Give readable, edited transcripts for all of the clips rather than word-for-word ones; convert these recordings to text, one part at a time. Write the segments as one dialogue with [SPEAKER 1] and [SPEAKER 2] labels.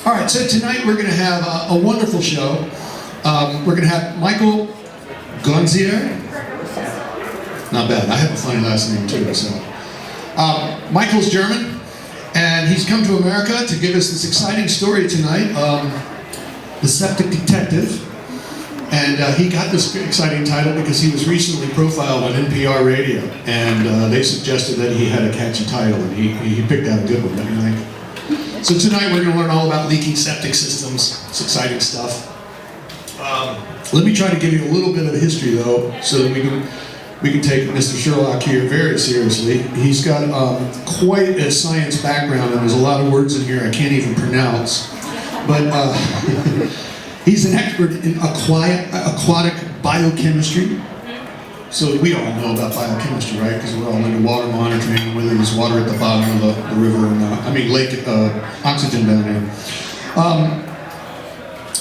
[SPEAKER 1] All right, so tonight we're going to have a wonderful show. We're going to have Michael Gonsior. Not bad. I have a funny last name too. So, Michael's German, and he's come to America to give us this exciting story tonight, the Septic Detective. And he got this exciting title because he was recently profiled on NPR radio, and they suggested that he had a catchy title, and he picked out a good one, don't you think? So tonight we're going to learn all about leaking septic systems. It's exciting stuff. Let me try to give you a little bit of history though, so that we can take Mr. Sherlock here very seriously. He's got quite a science background, and there's a lot of words in here I can't even pronounce. But he's an expert in aquatic biochemistry. So we all know about biochemistry, right? Because we're all into water monitoring, whether there's water at the bottom of the river or not. I mean, lake, oxygen down there.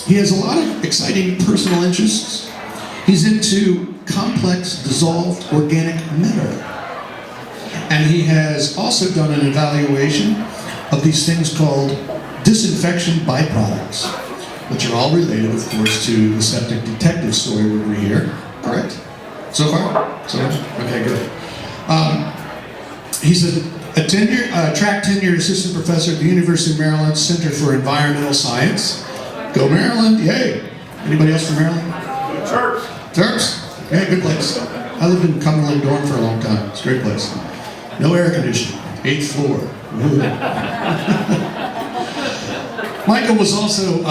[SPEAKER 1] He has a lot of exciting personal interests. He's into complex dissolved organic matter. And he has also done an evaluation of these things called disinfection byproducts, which are all related, of course, to the Septic Detective story we're going to hear. Correct? So far? So much? Okay, good. He's a track tenured assistant professor at the University of Maryland Center for Environmental Science. Go Maryland, yay! Anybody else from Maryland?
[SPEAKER 2] Terps.
[SPEAKER 1] Terps? Yeah, good place. I lived in Cumberland Dorm for a long time. It's a great place. No air conditioning. 8th floor. Michael was also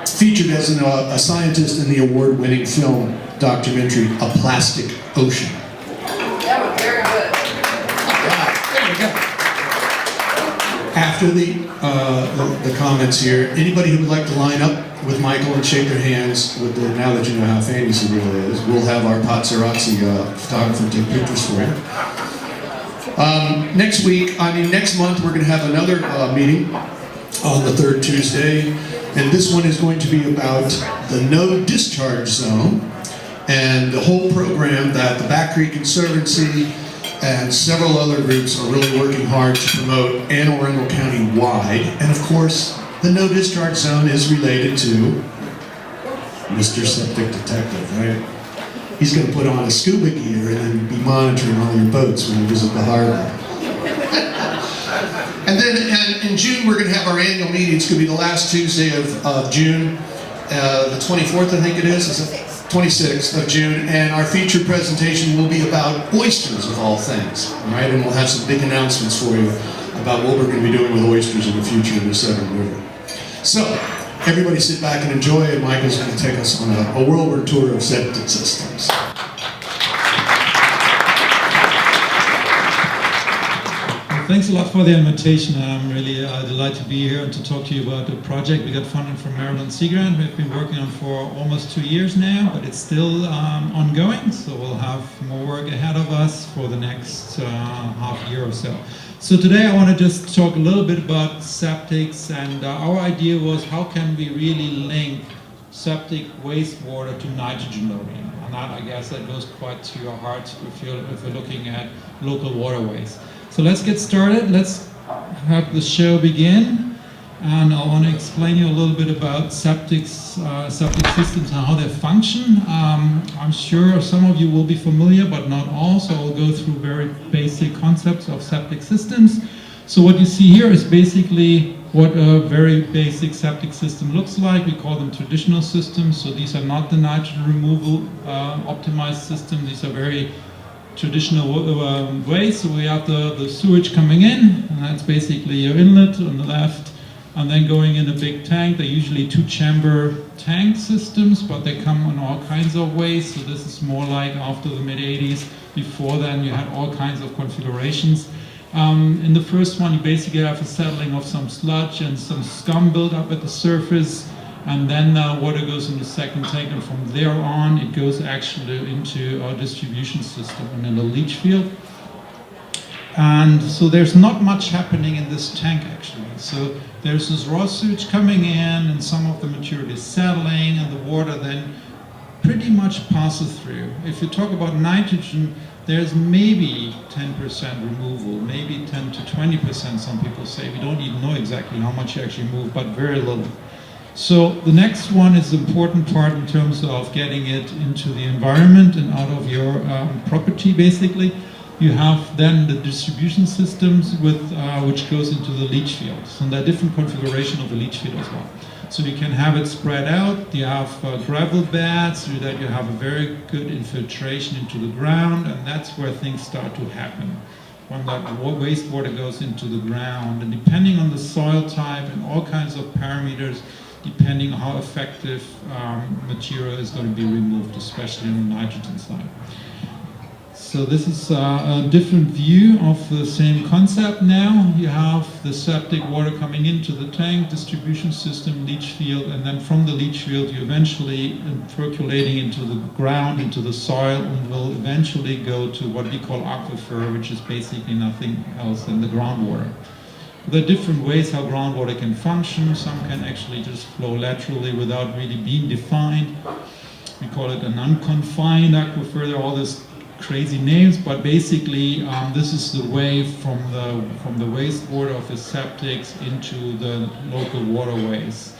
[SPEAKER 1] featured as a scientist in the award-winning film documentary, A Plastic Ocean.
[SPEAKER 3] That was very good.
[SPEAKER 1] After the comments here, anybody who would like to line up with Michael and shake their hands, now that you know how famous he really is, we'll have our paparazzi photographer take pictures for you. Next month, we're going to have another meeting on the third Tuesday, and this one is going to be about the no discharge zone and the whole program that the Back Creek Conservancy and several other groups are really working hard to promote Anne Arundel County wide. And of course, the no discharge zone is related to Mr. Septic Detective, right? He's going to put on a scuba gear and then be monitoring all your boats when you visit the harbor. And then in June, we're going to have our annual meeting. It's going to be the last Tuesday of June, the 24th, I think it is. Is it? 26th of June, and our featured presentation will be about oysters of all things, all right? And we'll have some big announcements for you about what we're going to be doing with oysters in the future in the Severn River. So, everybody sit back and enjoy, and Michael's going to take us on a whirlwind tour of septic systems.
[SPEAKER 4] Thanks a lot for the invitation. I'm really delighted to be here and to talk to you about the project we got funded from Maryland Sea Grant. We've been working on for almost 2 years now, but it's still ongoing, so we'll have more work ahead of us for the next half year or so. So today I want to just talk a little bit about septics, and our idea was how can we really link septic wastewater to nitrogen loading. And that, I guess, that goes quite to your heart if you're looking at local waterways. So let's get started. Let's have the show begin, and I want to explain you a little bit about septic systems and how they function. I'm sure some of you will be familiar, but not all, so I'll go through very basic concepts of septic systems. So what you see here is basically what a very basic septic system looks like. We call them traditional systems, so these are not the nitrogen removal optimized system. These are very traditional ways. So we have the sewage coming in, and that's basically your inlet on the left, and then going in a big tank. They're usually 2-chamber tank systems, but they come in all kinds of ways. So this is more like after the mid-80s. Before then, you had all kinds of configurations. In the first one, you basically have a settling of some sludge and some scum built up at the surface. And then water goes in the second tank, and from there on, it goes actually into our distribution system and in the leach field. And so there's not much happening in this tank, actually. So there's this raw sewage coming in, and some of the material is settling, and the water then pretty much passes through. If you talk about nitrogen, there's maybe 10% removal, maybe 10 to 20%, some people say. We don't even know exactly how much you actually move, but very little. So the next one is the important part in terms of getting it into the environment and out of your property, basically. You have then the distribution systems with, which goes into the leach fields. And there are different configuration of the leach field as well. So you can have it spread out. You have gravel beds so that you have a very good infiltration into the ground, and that's where things start to happen. When that wastewater goes into the ground, and depending on the soil type and all kinds of parameters, depending on how effective material is going to be removed, especially on the nitrogen side. So this is a different view of the same concept now. You have the septic water coming into the tank, distribution system, leach field, and then from the leach field you eventually percolating into the ground, into the soil, and will eventually go to what we call aquifer, which is basically nothing else than the groundwater. There are different ways how groundwater can function. Some can actually just flow laterally without really being defined. We call it an unconfined aquifer. There are all these crazy names, but basically this is the way from the wastewater of the septics into the local waterways.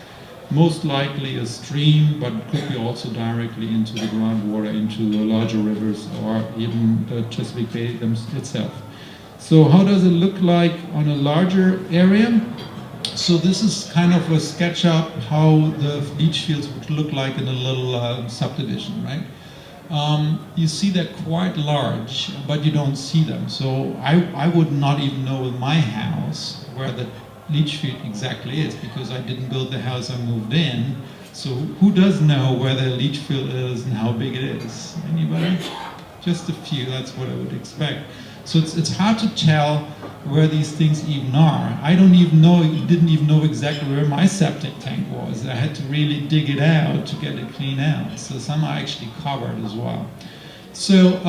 [SPEAKER 4] Most likely a stream, but could be also directly into the groundwater, into the larger rivers, or even the Chesapeake Bay itself. So how does it look like on a larger area? So this is kind of a sketch up how the leach fields would look like in a little subdivision, right? You see they're quite large, but you don't see them. So I would not even know with my house where the leach field exactly is, because I didn't build the house, I moved in. So who does know where the leach field is and how big it is? Anybody? Just a few, that's what I would expect. So it's hard to tell where these things even are. I didn't even know exactly where my septic tank was. I had to really dig it out to get it cleaned out. So some are actually covered as well. So,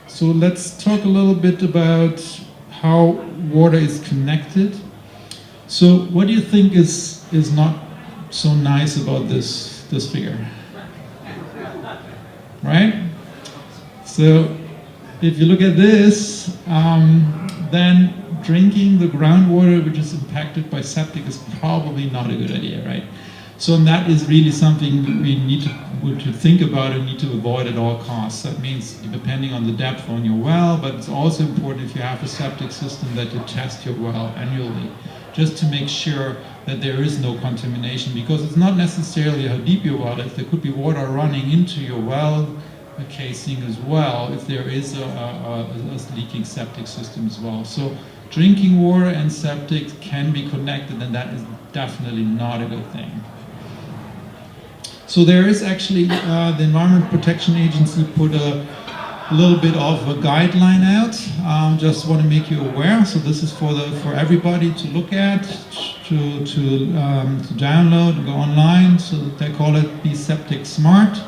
[SPEAKER 4] so let's talk a little bit about how water is connected. So what do you think is not so nice about this figure? Right? So if you look at this, then drinking the groundwater which is impacted by septic is probably not a good idea, right? So that is really something we need to think about and need to avoid at all costs. That means depending on the depth on your well, but it's also important if you have a septic system that you test your well annually, just to make sure that there is no contamination, because it's not necessarily how deep your well is. There could be water running into your well casing as well if there is a leaking septic system as well. So drinking water and septic can be connected, and that is definitely not a good thing. So there is actually, the Environment Protection Agency put a little bit of a guideline out. Just want to make you aware. So this is for everybody to look at, to download, and go online. So they call it Be Septic Smart.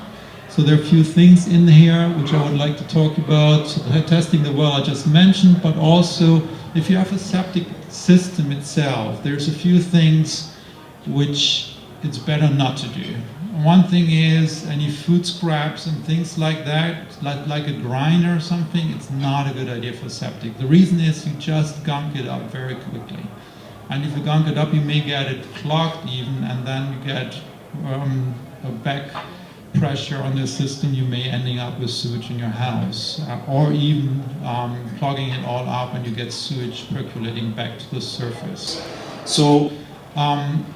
[SPEAKER 4] So there are a few things in here which I would like to talk about. So testing the well I just mentioned, but also if you have a septic system itself, there's a few things which it's better not to do. One thing is any food scraps and things like that, like a grinder or something, it's not a good idea for septic. The reason is you just gunk it up very quickly. And if you gunk it up, you may get it clogged even, and then you get a back pressure on the system. You may ending up with sewage in your house, or even clogging it all up and you get sewage percolating back to the surface. So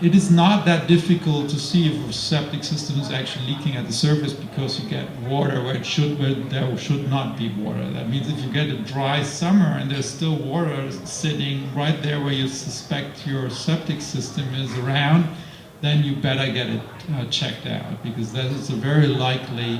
[SPEAKER 4] it is not that difficult to see if a septic system is actually leaking at the surface, because you get water where there should not be water. That means if you get a dry summer and there's still water sitting right there where you suspect your septic system is around, then you better get it checked out, because that is a very likely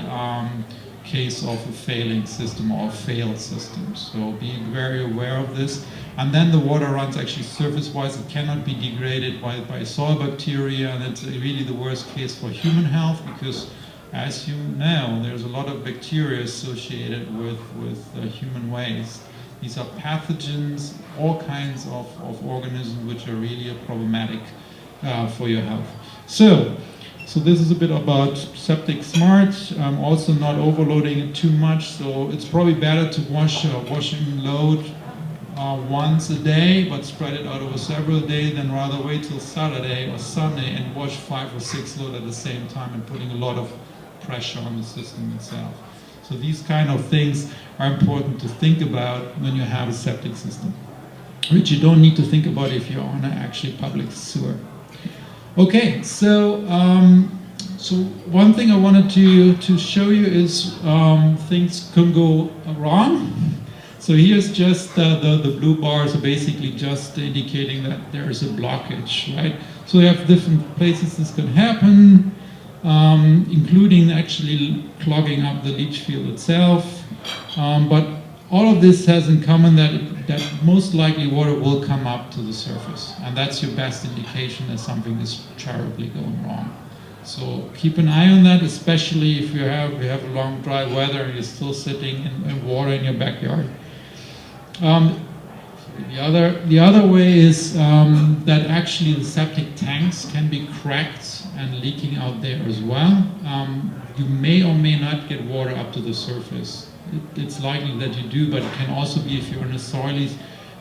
[SPEAKER 4] case of a failing system or a failed system. So be very aware of this. And then the water runs actually surface-wise. It cannot be degraded by soil bacteria, and it's really the worst case for human health, because as you know, there's a lot of bacteria associated with human waste. These are pathogens, all kinds of organisms which are really problematic for your health. So So this is a bit about Septic Smart. Also not overloading it too much, so it's probably better to wash washing load once a day, but spread it out over several days, than rather wait till Saturday or Sunday and wash 5 or 6 load at the same time and putting a lot of pressure on the system itself. So these kind of things are important to think about when you have a septic system, which you don't need to think about if you're on an actually public sewer. Okay, so so one thing I wanted to show you is things can go wrong. So here's just the blue bars are basically just indicating that there is a blockage, right? So we have different places this can happen, including actually clogging up the leach field itself. But all of this has in common that most likely water will come up to the surface, and that's your best indication that something is terribly going wrong. So keep an eye on that, especially if you have a long dry weather and you're still sitting in water in your backyard. The other way is that actually the septic tanks can be cracked and leaking out there as well. You may or may not get water up to the surface. It's likely that you do, but it can also be if you're in a soily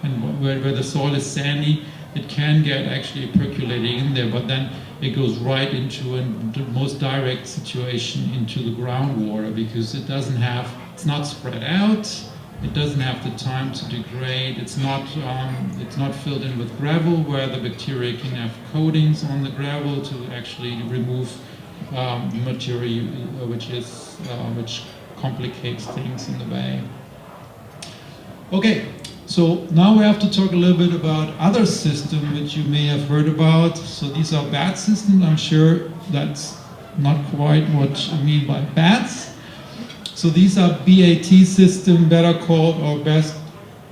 [SPEAKER 4] and where the soil is sandy, it can get actually percolating in there, but then it goes right into the most direct situation into the groundwater, because it's not spread out, it doesn't have the time to degrade, it's not filled in with gravel where the bacteria can have coatings on the gravel to actually remove material which complicates things in the bay. Okay, so now we have to talk a little bit about other systems which you may have heard about. So these are BAT systems. I'm sure that's not quite what I mean by BATs. So these are BAT system, better called or best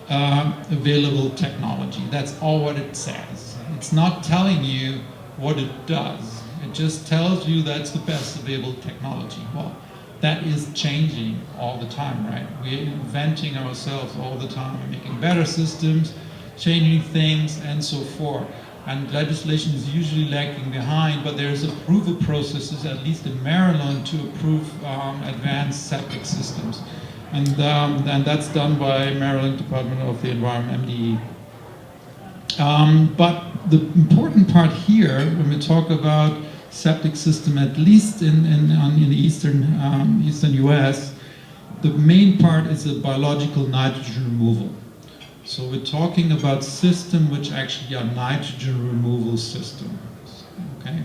[SPEAKER 4] available technology. That's all what it says. It's not telling you what it does. It just tells you that's the best available technology. Well, that is changing all the time, right? We're inventing ourselves all the time. We're making better systems, changing things, and so forth. And legislation is usually lagging behind, but there's approval processes, at least in Maryland, to approve advanced septic systems. And that's done by Maryland Department of the Environment, MDE. But the important part here, when we talk about septic system, at least in the eastern US, the main part is the biological nitrogen removal. So we're talking about systems which actually are nitrogen removal systems. Okay,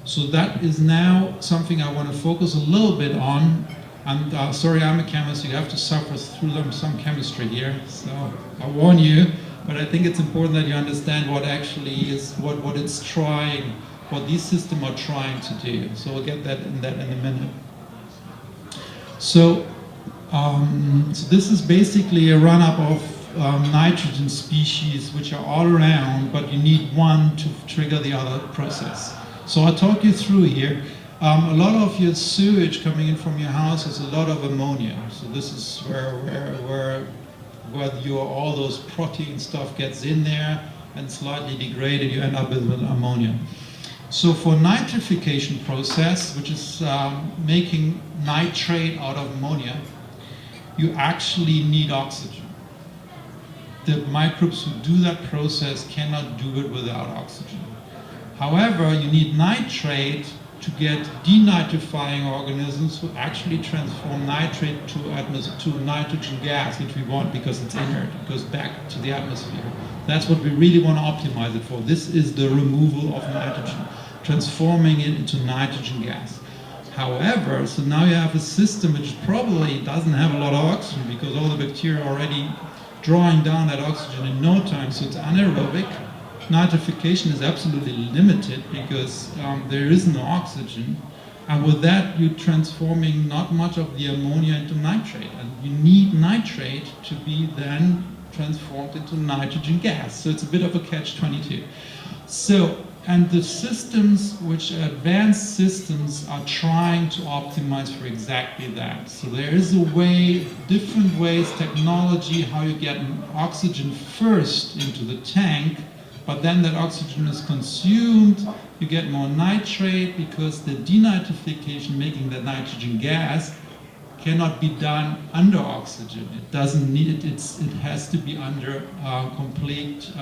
[SPEAKER 4] so that is now something I want to focus a little bit on. And sorry, I'm a chemist, so you have to suffer through some chemistry here. So I warn you, but I think it's important that you understand what actually is what it's trying. What these systems are trying to do. So we'll get that in a minute. So, so this is basically a run-up of nitrogen species which are all around, but you need one to trigger the other process. So I'll talk you through here. A lot of your sewage coming in from your house is a lot of ammonia. So this is where all those protein stuff gets in there and slightly degraded, you end up with ammonia. So for nitrification process, which is making nitrate out of ammonia, you actually need oxygen. The microbes who do that process cannot do it without oxygen. However, you need nitrate to get denitrifying organisms who actually transform nitrate to nitrogen gas, which we want because it's inert, it goes back to the atmosphere. That's what we really want to optimize it for. This is the removal of nitrogen, transforming it into nitrogen gas. However, so now you have a system which probably doesn't have a lot of oxygen because all the bacteria are already drawing down that oxygen in no time, so it's anaerobic. Nitrification is absolutely limited because there is no oxygen. And with that, you're transforming not much of the ammonia into nitrate. And you need nitrate to be then transformed into nitrogen gas. So it's a bit of a catch-22. So, and the systems, which are advanced systems, are trying to optimize for exactly that. So there is a way, different ways, technology, how you get oxygen first into the tank, but then that oxygen is consumed, you get more nitrate because the denitrification, making that nitrogen gas, cannot be done under oxygen. It doesn't need it. It has to be under complete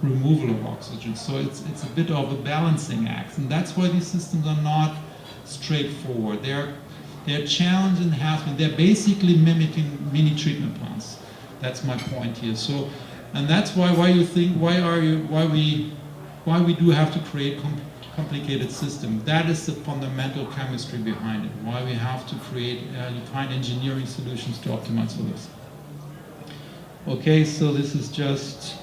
[SPEAKER 4] removal of oxygen. So it's a bit of a balancing act, and that's why these systems are not straightforward. They're challenged and have. They're basically mimicking mini treatment plants. That's my point here. So, and that's why we do have to create complicated system. That is the fundamental chemistry behind it. Why we have to create, find engineering solutions to optimize for this. Okay, so this is just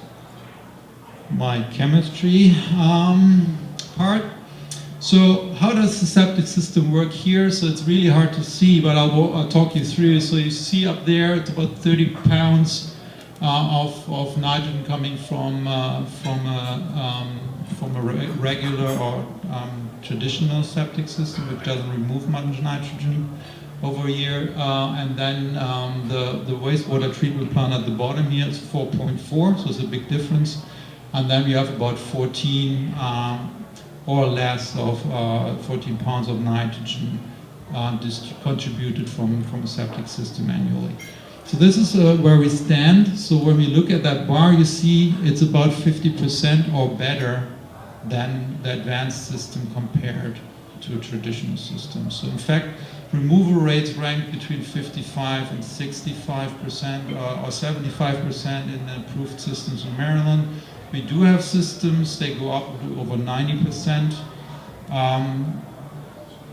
[SPEAKER 4] my chemistry part. So how does the septic system work here? So it's really hard to see, but I'll talk you through. So you see up there, it's about 30 pounds of nitrogen coming from a regular or traditional septic system, which doesn't remove much nitrogen over a year. And then the wastewater treatment plant at the bottom here is 4.4, so it's a big difference. And then we have about 14 or less of 14 pounds of nitrogen contributed from a septic system annually. So this is where we stand. So when we look at that bar, you see it's about 50% or better than the advanced system compared to a traditional system. So in fact, removal rates rank between 55 and 65% or 75% in the approved systems in Maryland. We do have systems, they go up to over 90%,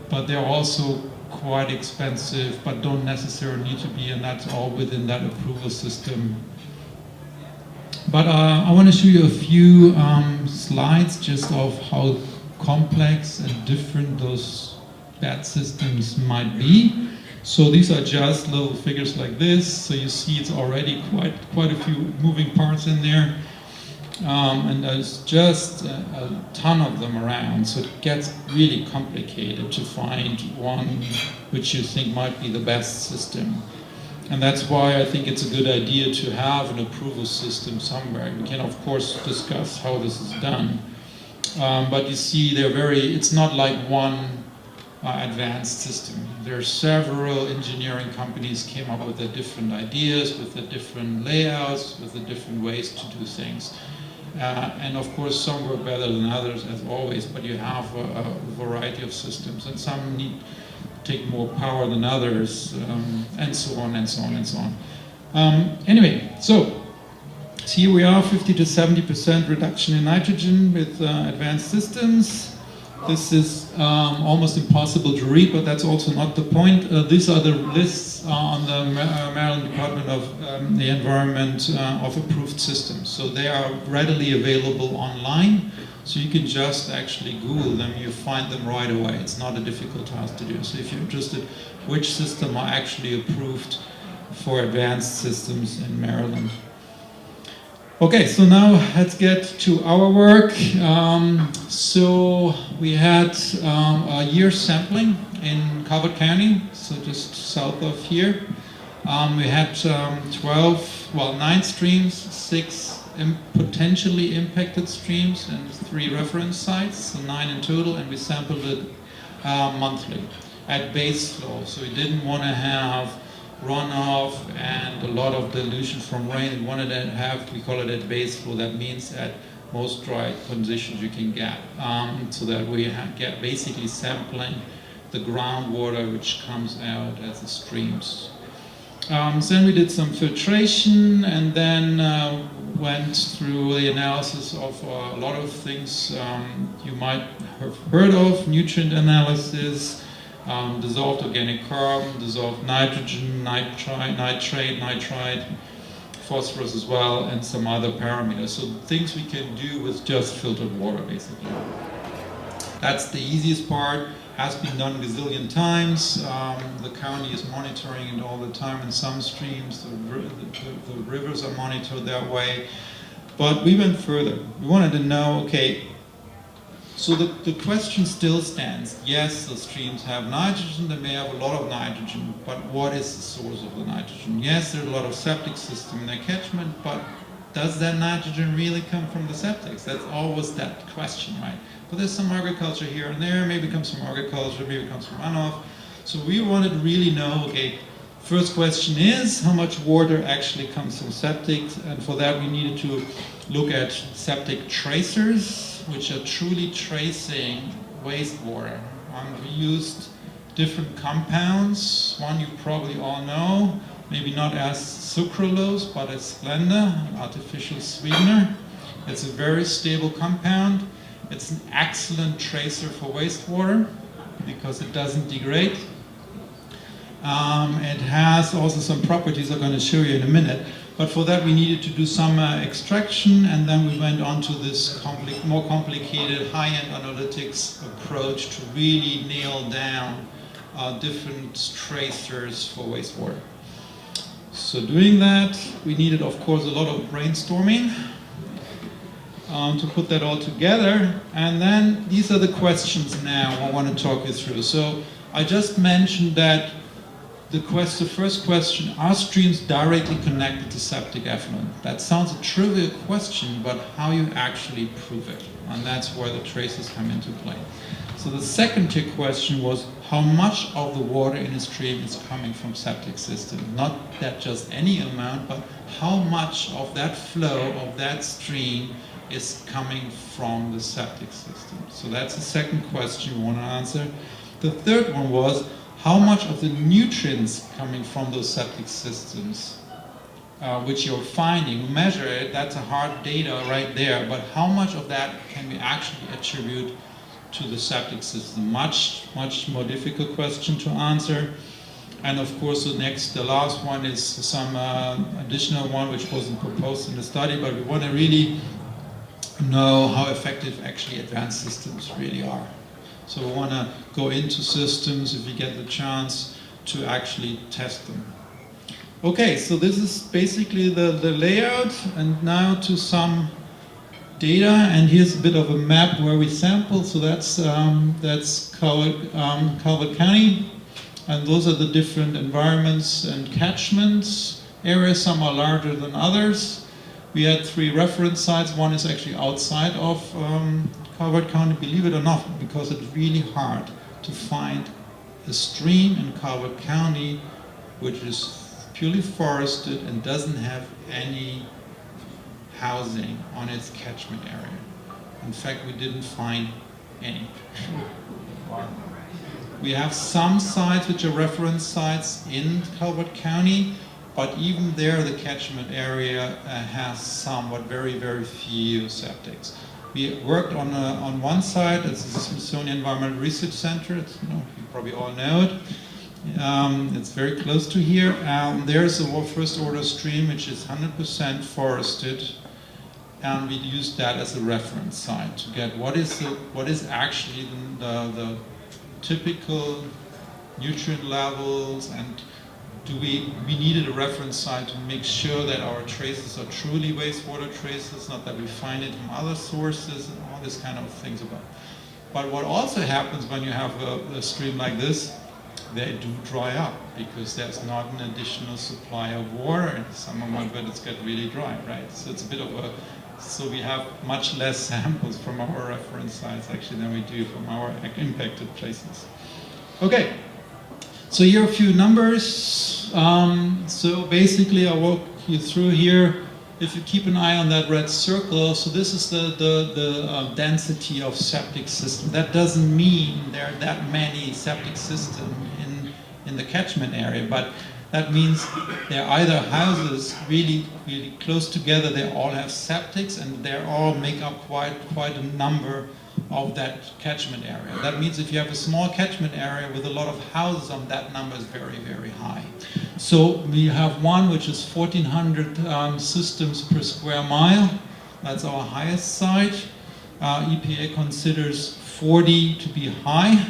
[SPEAKER 4] but they're also quite expensive, but don't necessarily need to be, and that's all within that approval system. But I want to show you a few slides just of how complex and different those bad systems might be. So these are just little figures like this. So you see it's already quite a few moving parts in there. And there's just a ton of them around, so it gets really complicated to find one which you think might be the best system. And that's why I think it's a good idea to have an approval system somewhere. We can of course discuss how this is done. But you see it's not like one advanced system. There are several engineering companies came up with their different ideas, with the different layouts, with the different ways to do things. And of course some work better than others, as always, but you have a variety of systems, and some need to take more power than others, and so on and so on and so on. Anyway, so here we are, 50 to 70% reduction in nitrogen with advanced systems. This is almost impossible to read, but that's also not the point. These are the lists on the Maryland Department of the Environment of approved systems. So they are readily available online. So you can just actually Google them, you find them right away. It's not a difficult task to do. So if you're interested, which system are actually approved for advanced systems in Maryland. Okay, so now let's get to our work. So we had a year's sampling in Calvert County, so just south of here. We had 9 streams, 6 potentially impacted streams, and 3 reference sites, so 9 in total, and we sampled it monthly at base flow. So we didn't want to have runoff and a lot of dilution from rain. We wanted to have, we call it at base flow. That means at most dry conditions you can get, so that we get basically sampling the groundwater which comes out as the streams. So then we did some filtration, and then went through the analysis of a lot of things you might have heard of: nutrient analysis, dissolved organic carbon, dissolved nitrogen, nitrate, nitrite, phosphorus as well, and some other parameters. So things we can do with just filtered water, basically. That's the easiest part. Has been done a gazillion times. The county is monitoring it all the time in some streams. The rivers are monitored that way. But we went further. We wanted to know, okay, so the question still stands. Yes, the streams have nitrogen, they may have a lot of nitrogen, but what is the source of the nitrogen? Yes, there's a lot of septic system in their catchment, but does that nitrogen really come from the septics? That's always that question, right? But there's some agriculture here and there, maybe it comes from agriculture, maybe it comes from runoff. So we wanted to really know, okay, first question is how much water actually comes from septic, and for that we needed to look at septic tracers, which are truly tracing wastewater. We used different compounds. One you probably all know, maybe not as sucralose, but as Splenda, an artificial sweetener. It's a very stable compound. It's an excellent tracer for wastewater because it doesn't degrade. It has also some properties I'm going to show you in a minute. But for that we needed to do some extraction, and then we went on to this more complicated high-end analytics approach to really nail down different tracers for wastewater. So doing that, we needed, of course, a lot of brainstorming to put that all together. And then these are the questions now I want to talk you through. So I just mentioned that the first question, are streams directly connected to septic effluent? That sounds a trivial question, but how you actually prove it. And that's where the traces come into play. So the second tier question was, how much of the water in a stream is coming from septic system? Not that just any amount, but how much of that flow of that stream is coming from the septic system? So that's the second question we want to answer. The third one was, how much of the nutrients coming from those septic systems, which you're finding, we measure it, that's a hard data right there, but how much of that can we actually attribute to the septic system? Much more difficult question to answer. And of course the last one is some additional one which wasn't proposed in the study, but we want to really know how effective actually advanced systems really are. So we want to go into systems if we get the chance to actually test them. Okay, so this is basically the layout, and now to some data, and here's a bit of a map where we sample. So that's Calvert County, and those are the different environments and catchments areas. Some are larger than others. We had 3 reference sites. One is actually outside of Calvert County, believe it or not, because it's really hard to find a stream in Calvert County which is purely forested and doesn't have any housing on its catchment area. In fact, we didn't find any. We have some sites which are reference sites in Calvert County, but even there the catchment area has somewhat very few septics. We worked on one site, it's the Smithsonian Environmental Research Center. You probably all know it. It's very close to here. There's a first order stream which is 100% forested, and we used that as a reference site to get what is actually the typical nutrient levels, and we needed a reference site to make sure that our traces are truly wastewater traces, not that we find it from other sources and all this kind of things about. But what also happens when you have a stream like this, they do dry up because there's not an additional supply of water in the summer months when it's get really dry, right? So it's a bit of a, so we have much less samples from our reference sites actually than we do from our impacted places. Okay. So here are a few numbers. So basically I'll walk you through here. If you keep an eye on that red circle, so this is the density of septic system. That doesn't mean there are that many septic systems in the catchment area, but that means they're either houses really close together, they all have septics, and they all make up quite a number of that catchment area. That means if you have a small catchment area with a lot of houses on, that number is very high. So we have one which is 1,400 systems per square mile. That's our highest site. EPA considers 40 to be high.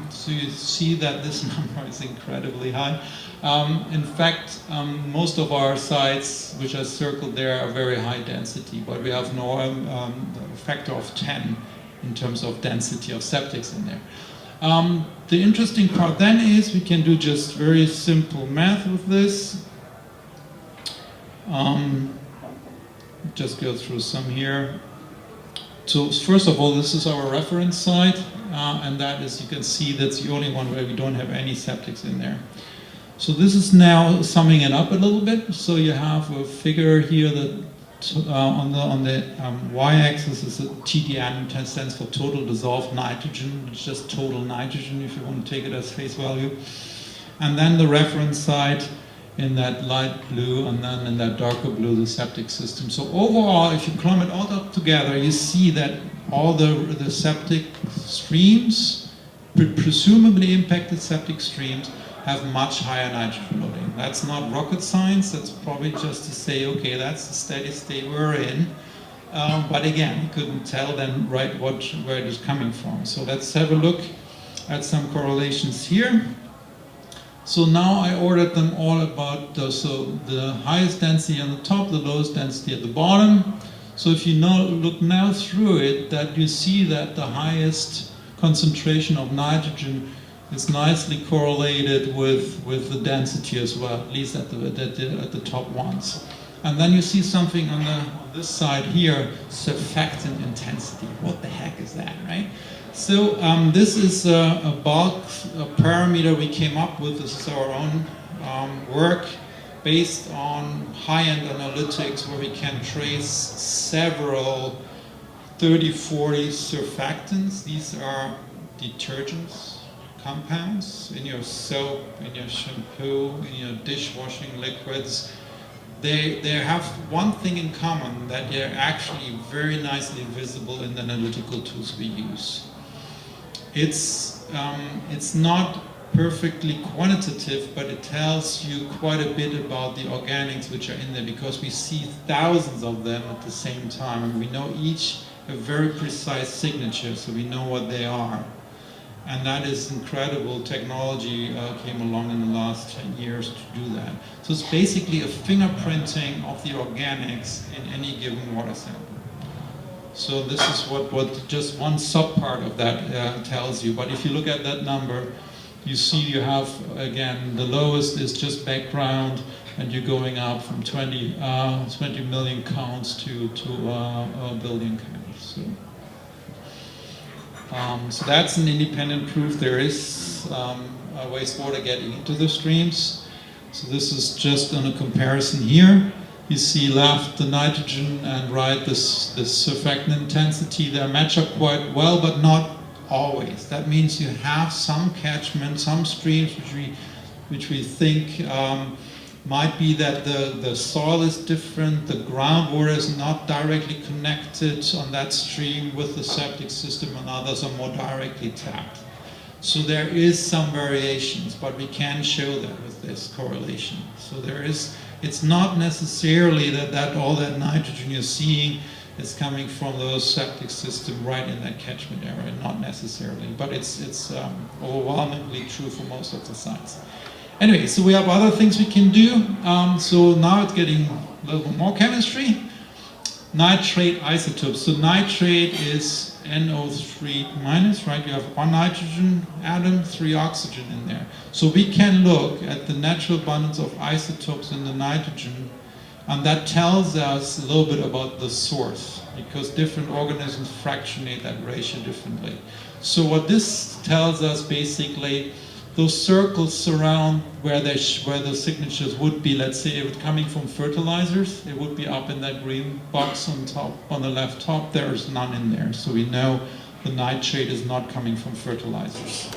[SPEAKER 4] So you see that this number is incredibly high. In fact, most of our sites, which are circled there, are very high density, but we have no factor of 10 in terms of density of septics in there. The interesting part then is we can do just very simple math with this. just go through some here. So first of all, this is our reference site, and that is, you can see that's the only one where we don't have any septics in there. So this is now summing it up a little bit. So you have a figure here that on the y-axis is a TDN, which stands for total dissolved nitrogen. It's just total nitrogen if you want to take it as face value. And then the reference site in that light blue, and then in that darker blue, the septic system. So overall, if you clump it all up together, you see that all the septic streams, presumably impacted septic streams, have much higher nitrogen loading. That's not rocket science, that's probably just to say, okay, that's the steady state we're in. But again, you couldn't tell then right where it is coming from. So let's have a look at some correlations here. So now I ordered them all about the highest density on the top, the lowest density at the bottom. So if you look now through it, that you see that the highest concentration of nitrogen is nicely correlated with the density as well, at least at the top ones. And then you see something on this side here, surfactant intensity. What the heck is that, right? So this is a bulk parameter we came up with. This is our own work based on high-end analytics where we can trace several 30, 40 surfactants. These are detergents, compounds in your soap, in your shampoo, in your dishwashing liquids. They have one thing in common, that they're actually very nicely visible in the analytical tools we use. It's not perfectly quantitative, but it tells you quite a bit about the organics which are in there, because we see thousands of them at the same time, and we know each a very precise signature, so we know what they are. And that is incredible. Technology came along in the last 10 years to do that. So it's basically a fingerprinting of the organics in any given water sample. So this is what just one subpart of that tells you. But if you look at that number, you see you have, again, the lowest is just background, and you're going up from 20 million counts to a billion counts. So that's an independent proof there is wastewater getting into the streams. So this is just on a comparison here. You see left the nitrogen and right this surfactant intensity. They match up quite well, but not always. That means you have some catchment, some streams which we think might be that the soil is different, the groundwater is not directly connected on that stream with the septic system, and others are more directly tapped. So there is some variations, but we can show that with this correlation. So it's not necessarily that all that nitrogen you're seeing is coming from those septic system right in that catchment area, not necessarily, but it's overwhelmingly true for most of the sites. Anyway, so we have other things we can do. So now it's getting a little bit more chemistry. Nitrate isotopes. So nitrate is NO3 minus, right? You have one nitrogen atom, 3 oxygen in there. So we can look at the natural abundance of isotopes in the nitrogen, and that tells us a little bit about the source, because different organisms fractionate that ratio differently. So what this tells us basically, those circles surround where the signatures would be. Let's say if it's coming from fertilizers, it would be up in that green box on top, on the left top. There is none in there, so we know the nitrate is not coming from fertilizers.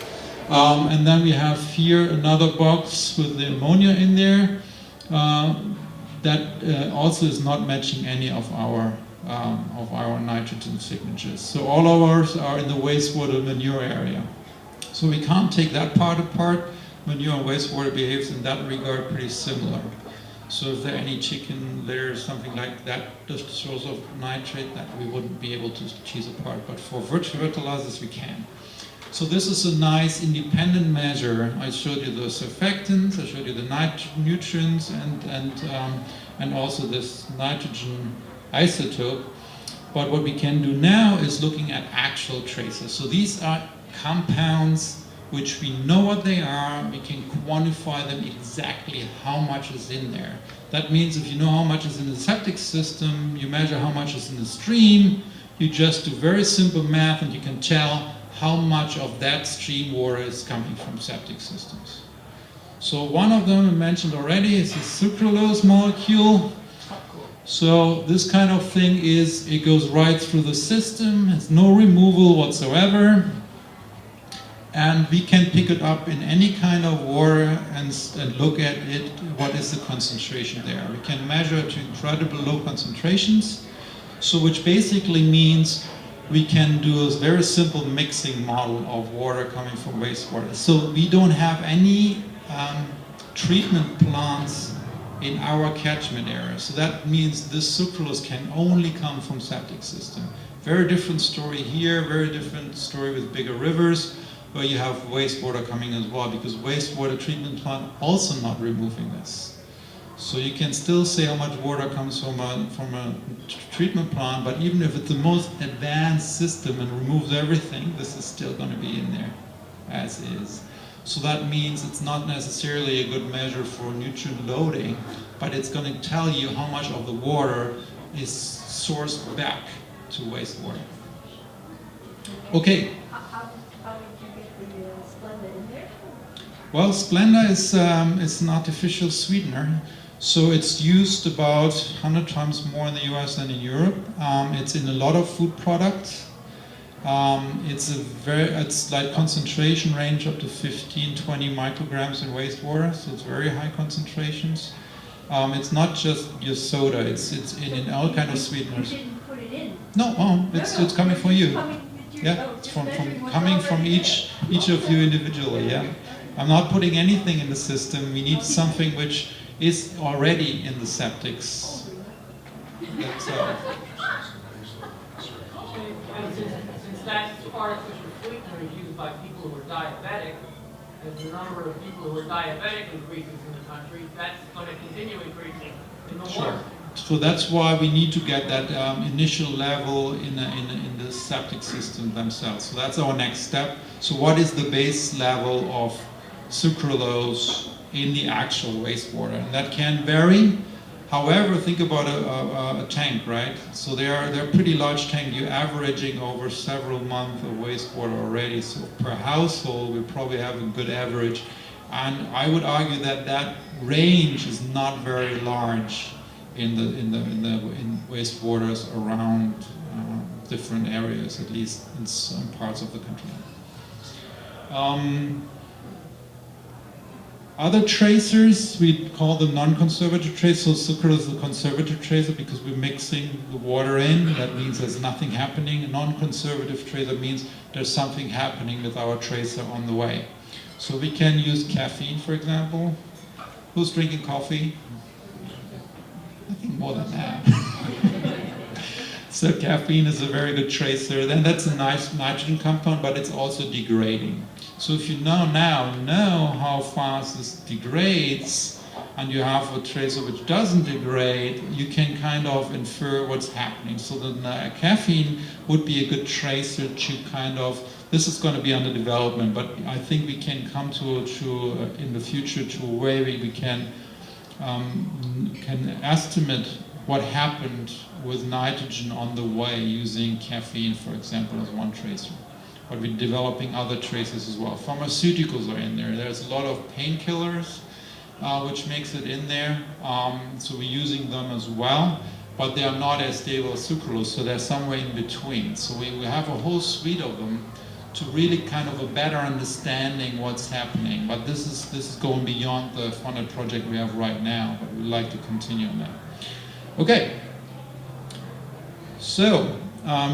[SPEAKER 4] And then we have here another box with the ammonia in there. That also is not matching any of our nitrogen signatures. So all of ours are in the wastewater manure area. So we can't take that part apart. Manure and wastewater behaves in that regard pretty similar. So if there are any chicken litter, something like that, the source of nitrate, that we wouldn't be able to tease apart. But for fertilizers, we can. So this is a nice independent measure. I showed you the surfactants, I showed you the nutrients, and also this nitrogen isotope. But what we can do now is looking at actual traces. So these are compounds which we know what they are, we can quantify them exactly how much is in there. That means if you know how much is in the septic system, you measure how much is in the stream, you just do very simple math and you can tell how much of that stream water is coming from septic systems. So one of them I mentioned already is the sucralose molecule. So this kind of thing it goes right through the system, has no removal whatsoever, and we can pick it up in any kind of water and look at it, what is the concentration there. We can measure to incredibly low concentrations, so which basically means we can do a very simple mixing model of water coming from wastewater. So we don't have any treatment plants in our catchment area. So that means this sucralose can only come from septic system. Very different story here, very different story with bigger rivers, where you have wastewater coming as well, because wastewater treatment plant also not removing this. So you can still say how much water comes from a treatment plant, but even if it's the most advanced system and removes everything, this is still going to be in there as is. So that means it's not necessarily a good measure for nutrient loading, but it's going to tell you how much of the water is sourced back to wastewater. Okay.
[SPEAKER 2] How did you get the Splenda in there?
[SPEAKER 4] Well, Splenda is an artificial sweetener. So it's used about 100 times more in the US than in Europe. It's in a lot of food products. It's like concentration range up to 15-20 micrograms in wastewater, so it's very high concentrations. It's not just your soda; it's in all kind of sweeteners.
[SPEAKER 2] You didn't put it in.
[SPEAKER 4] No, it's coming from you. Yeah, it's
[SPEAKER 2] from
[SPEAKER 4] coming from each of you individually. Yeah, I'm not putting anything in the system. We need something which is already in the septics.
[SPEAKER 5] Since that artificial sweetener is used by people who are diabetic, as the number of people who are diabetic increases in the country, that's going to continue increasing in the water.
[SPEAKER 4] So that's why we need to get that initial level in the septic system themselves. So that's our next step. So what is the base level of sucralose in the actual wastewater? And that can vary. However, think about a tank, right? So they're a pretty large tank. You're averaging over several months of wastewater already. So per household, we probably have a good average. And I would argue that that range is not very large in wastewaters around different areas, at least in some parts of the country. Other tracers, we call them non-conservative tracers. So sucralose is a conservative tracer because we're mixing the water in. That means there's nothing happening. A non-conservative tracer means there's something happening with our tracer on the way. So we can use caffeine, for example. Who's drinking coffee? I think more than that. So caffeine is a very good tracer. Then that's a nice nitrogen compound, but it's also degrading. So if you now know how fast this degrades, and you have a tracer which doesn't degrade, you can kind of infer what's happening. So then caffeine would be a good tracer to kind of, this is going to be under development, but I think we can come to in the future to a way we can estimate what happened with nitrogen on the way using caffeine, for example, as one tracer. But we're developing other tracers as well. Pharmaceuticals are in there. There's a lot of painkillers, which makes it in there. So we're using them as well, but they are not as stable as sucralose, so they're somewhere in between. So we have a whole suite of them to really kind of a better understanding what's happening. But this is going beyond the funded project we have right now, but we'd like to continue on that. Okay. So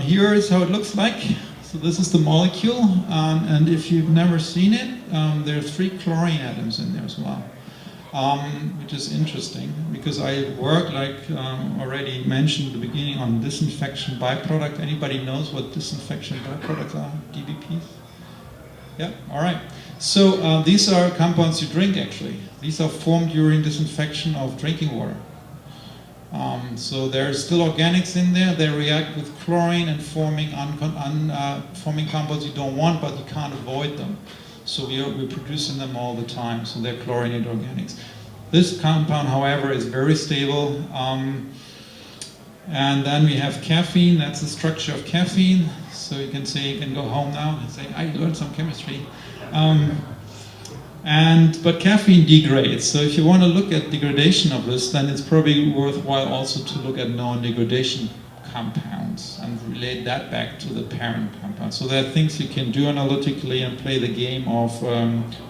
[SPEAKER 4] here is how it looks like. So this is the molecule, and if you've never seen it, there are 3 chlorine atoms in there as well, which is interesting because I work, like already mentioned at the beginning, on disinfection byproduct. Anybody knows what disinfection byproducts are? DBPs? Yeah, all right. So these are compounds you drink, actually. These are formed during disinfection of drinking water. So there's still organics in there. They react with chlorine and forming compounds you don't want, but you can't avoid them. So we're producing them all the time, so they're chlorinated organics. This compound, however, is very stable. And then we have caffeine, that's the structure of caffeine. So you can say, you can go home now and say, I learned some chemistry. But caffeine degrades. So if you want to look at degradation of this, then it's probably worthwhile also to look at non-degradation compounds and relate that back to the parent compound. So there are things you can do analytically and play the game of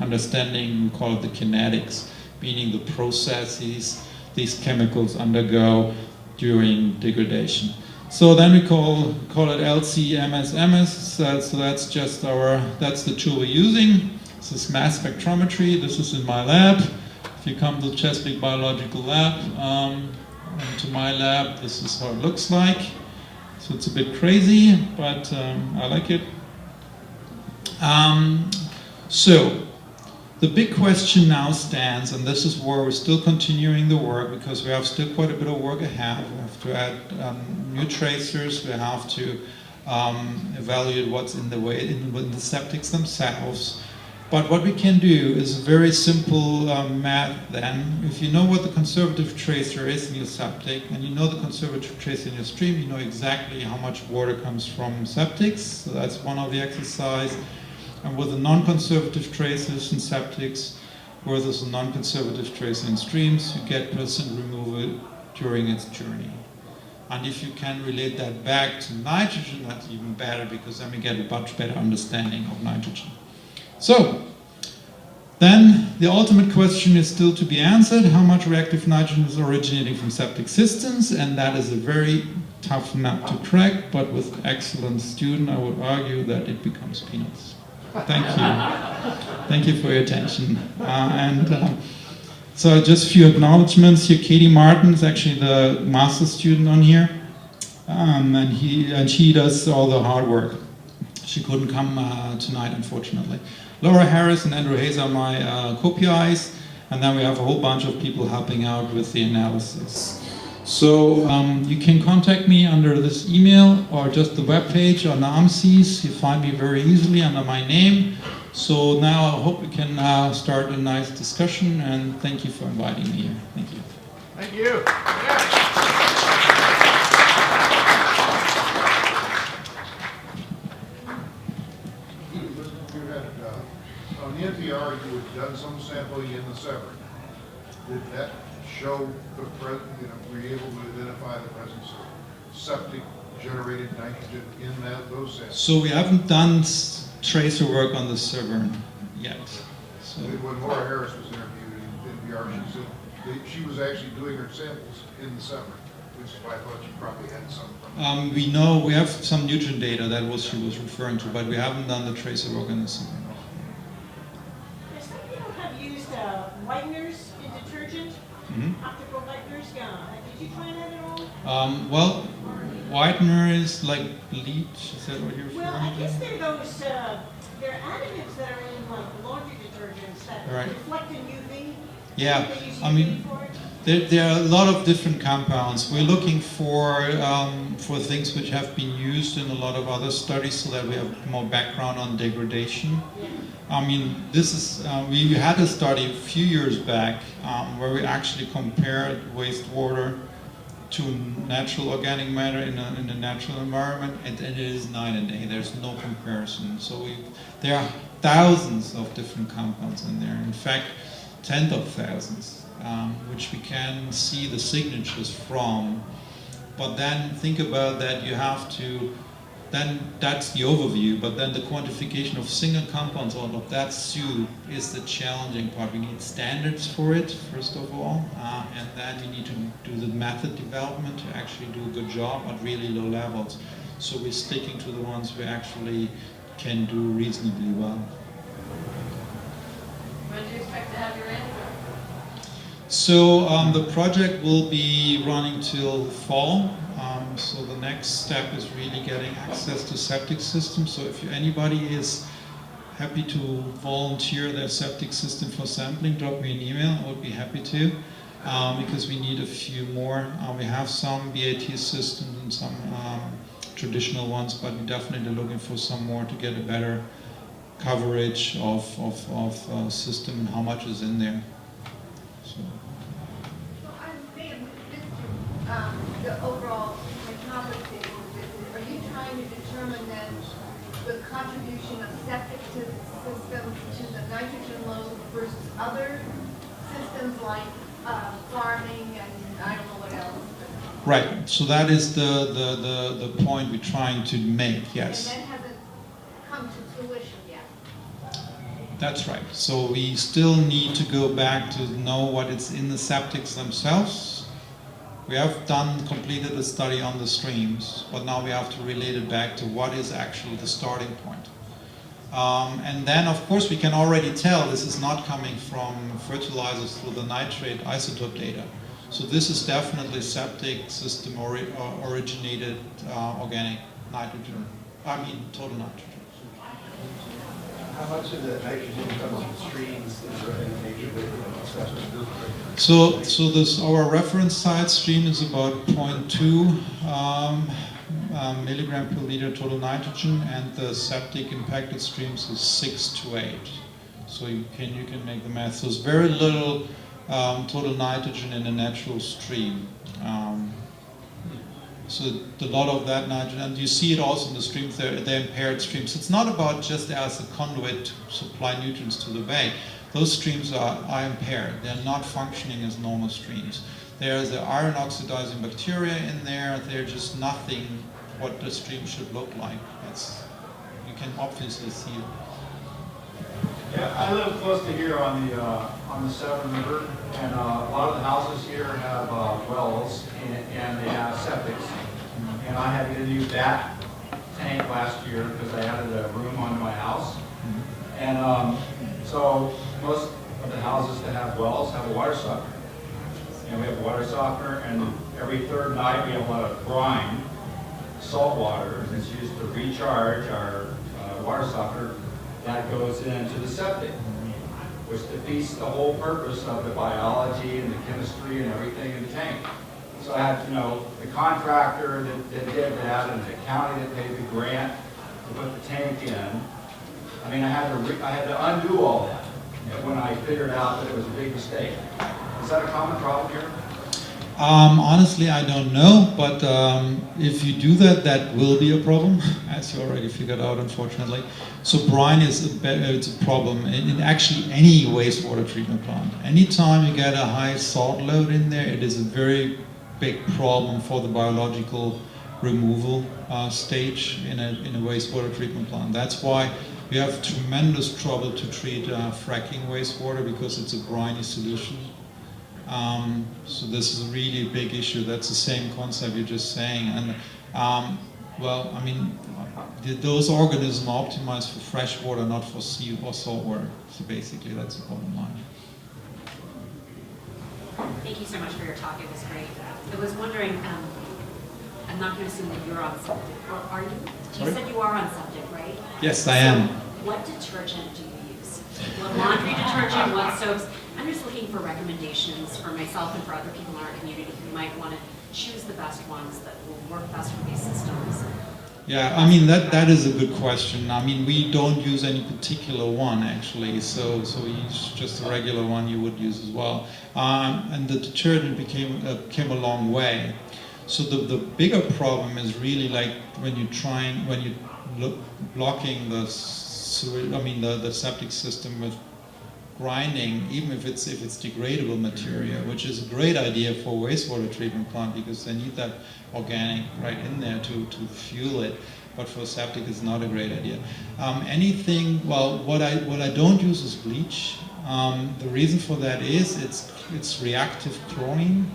[SPEAKER 4] understanding, we call it the kinetics, meaning the processes these chemicals undergo during degradation. So then we call it LC-MS-MS, so that's just that's the tool we're using. This is mass spectrometry, this is in my lab. If you come to Chesapeake Biological Lab, and to my lab, this is how it looks like. So it's a bit crazy, but I like it. So the big question now stands, and this is where we're still continuing the work because we have still quite a bit of work ahead. We have to add new tracers, we have to evaluate what's in the way in the septics themselves. But what we can do is very simple math then. If you know what the conservative tracer is in your septic, and you know the conservative tracer in your stream, you know exactly how much water comes from septics. So that's one of the exercise. And with the non-conservative tracers in septics versus a non-conservative tracer in streams, you get percent removal during its journey. And if you can relate that back to nitrogen, that's even better because then we get a much better understanding of nitrogen. So, then the ultimate question is still to be answered. How much reactive nitrogen is originating from septic systems? And that is a very tough nut to crack, but with excellent student, I would argue that it becomes peanuts. Thank you. Thank you for your attention. So just a few acknowledgements here. Katie Martin is actually the master student on here. And she does all the hard work. She couldn't come tonight, unfortunately. Laura Harris and Andrew Hayes are my co-PIs, and then we have a whole bunch of people helping out with the analysis. So you can contact me under this email or just the webpage on the AMSIS. You find me very easily under my name. So now I hope we can start a nice discussion, and thank you for inviting me here. Thank you.
[SPEAKER 6] Thank you. On the NPR, you had done some sampling in the Severn. Did that show the were you able to identify the presence of septic-generated nitrogen in those samples?
[SPEAKER 4] So we haven't done tracer work on the Severn yet. So
[SPEAKER 6] When Laura Harris was interviewed in NPR, she said she was actually doing her samples in the Severn, which is why I thought you probably had some from
[SPEAKER 4] we know we have some nutrient data that she was referring to, but we haven't done the tracer work on the Severn.
[SPEAKER 2] Some people have used whiteners in detergent, optical whiteners. Did you try that at all?
[SPEAKER 4] Well, whitener is like bleach. Is that what you're referring to?
[SPEAKER 2] Well, I guess they're those, they're additives that are in like laundry detergents that reflect in UV.
[SPEAKER 4] Yeah,
[SPEAKER 2] They use
[SPEAKER 4] I
[SPEAKER 2] UV
[SPEAKER 4] mean,
[SPEAKER 2] for it.
[SPEAKER 4] there are a lot of different compounds. We're looking for things which have been used in a lot of other studies so that we have more background on degradation. I mean, this is, we had a study a few years back where we actually compared wastewater to natural organic matter in a natural environment, and it is night and day. There's no comparison. So there are thousands of different compounds in there. In fact, tens of thousands, which we can see the signatures from. But then think about that, you have to, then that's the overview, but then the quantification of single compounds out of that soup is the challenging part. We need standards for it, first of all, and then we need to do the method development to actually do a good job at really low levels. So we're sticking to the ones we actually can do reasonably well.
[SPEAKER 3] When do you expect to have your answer?
[SPEAKER 4] So the project will be running till fall. So the next step is really getting access to septic systems. So if anybody is happy to volunteer their septic system for sampling, drop me an email. I would be happy to, because we need a few more. We have some BAT systems and some traditional ones, but we're definitely looking for some more to get a better coverage of system and how much is in there. So.
[SPEAKER 7] So I may have missed the overall hypothesis. Are you trying to determine then the contribution of septic systems to the nitrogen load versus other systems like farming and I don't know what else?
[SPEAKER 4] Right. So that is the point we're trying to make. Yes.
[SPEAKER 7] And that hasn't come to fruition yet.
[SPEAKER 4] That's right. So we still need to go back to know what is in the septics themselves. We have completed a study on the streams, but now we have to relate it back to what is actually the starting point. And then, of course, we can already tell this is not coming from fertilizers through the nitrate isotope data. So this is definitely septic system originated organic nitrogen, total nitrogen.
[SPEAKER 8] How much of the nitrogen comes from streams in nature?
[SPEAKER 4] So our reference site stream is about 0.2 milligram per liter total nitrogen, and the septic impacted streams is 6 to 8. So you can make the math. So it's very little total nitrogen in a natural stream. So a lot of that nitrogen, and you see it also in the streams, they're impaired streams. It's not about just as a conduit to supply nutrients to the bay. Those streams are impaired. They're not functioning as normal streams. There's the iron oxidizing bacteria in there. They're just nothing what the stream should look like. You can obviously see it.
[SPEAKER 9] Yeah, I live close to here on the Severn River, and a lot of the houses here have wells and they have septics. And I had to use that tank last year because I added a room onto my house. And so most of the houses that have wells have a water softener. And we have a water softener, and every third night we have a lot of brine, salt water, that's used to recharge our water softener. That goes into the septic, which defeats the whole purpose of the biology and the chemistry and everything in the tank. So I had, the contractor that did that and the county that paid the grant to put the tank in. I mean, I had to undo all that when I figured out that it was a big mistake. Is that a common problem here?
[SPEAKER 4] Honestly, I don't know, but if you do that, that will be a problem, as you already figured out, unfortunately. So brine it's a problem in actually any wastewater treatment plant. Anytime you get a high salt load in there, it is a very big problem for the biological removal stage in a wastewater treatment plant. That's why we have tremendous trouble to treat fracking wastewater, because it's a briny solution. So this is a really big issue. That's the same concept you're just saying. And well, I mean, those organisms are optimized for fresh water, not for sea or salt water. So basically, that's the bottom line.
[SPEAKER 10] Thank you so much for your talk. It was great. I was wondering, I'm not going to assume that you're on septic, or are you? You said you are on septic, right?
[SPEAKER 4] Yes, I am.
[SPEAKER 10] What detergent do you use? What laundry detergent, what soaps? I'm just looking for recommendations for myself and for other people in our community who might want to choose the best ones that will work best for these systems.
[SPEAKER 4] Yeah, I mean, that is a good question. I mean, we don't use any particular one, actually, so we use just a regular one you would use as well. And the detergent came a long way. So the bigger problem is really like when you're blocking the septic system with grinding, even if it's degradable material, which is a great idea for a wastewater treatment plant because they need that organic right in there to fuel it. But for septic, it's not a great idea. What I don't use is bleach. The reason for that is it's reactive chlorine.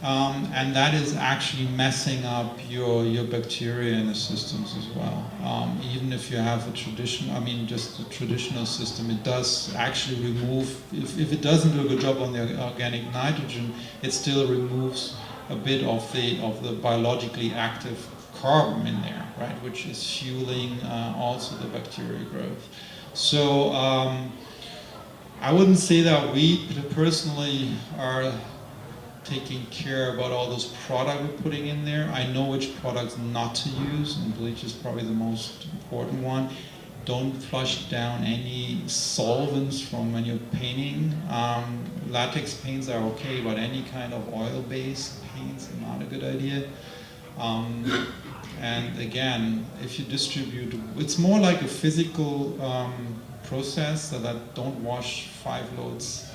[SPEAKER 4] And that is actually messing up your bacteria in the systems as well. Even if you have just a traditional system, it does actually remove, if it doesn't do a good job on the organic nitrogen, it still removes a bit of the biologically active carbon in there, right, which is fueling also the bacteria growth. So I wouldn't say that we personally are taking care about all those products we're putting in there. I know which products not to use, and bleach is probably the most important one. don't flush down any solvents from when you're painting. Latex paints are okay, but any kind of oil-based paints are not a good idea. And again, if you distribute, it's more like a physical process, so that don't wash 5 loads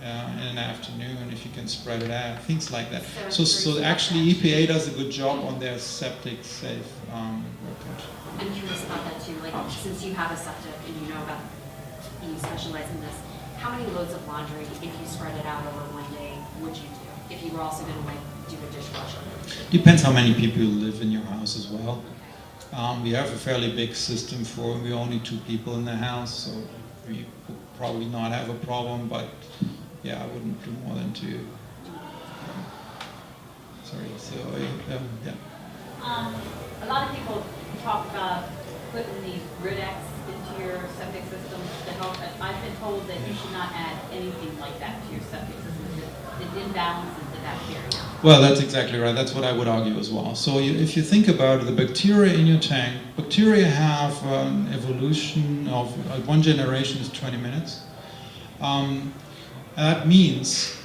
[SPEAKER 4] in an afternoon if you can spread it out, things like that. So actually EPA does a good job on their septic safe workage.
[SPEAKER 10] I'm curious about that too, like since you have a septic and you know about, you specialize in this, how many loads of laundry, if you spread it out over one day, would you do? If you were also going to like do a dishwasher?
[SPEAKER 4] Depends how many people live in your house as well. We have a fairly big system for, we're only 2 people in the house, so we would probably not have a problem, but yeah, I wouldn't do more than 2. Sorry, so yeah.
[SPEAKER 3] A lot of people talk about putting these Ridex into your septic system to help. I've been told that you should not add anything like that to your septic system. It imbalances the bacteria.
[SPEAKER 4] Well, that's exactly right. That's what I would argue as well. So if you think about it, the bacteria in your tank, bacteria have an evolution of, one generation is 20 minutes. That means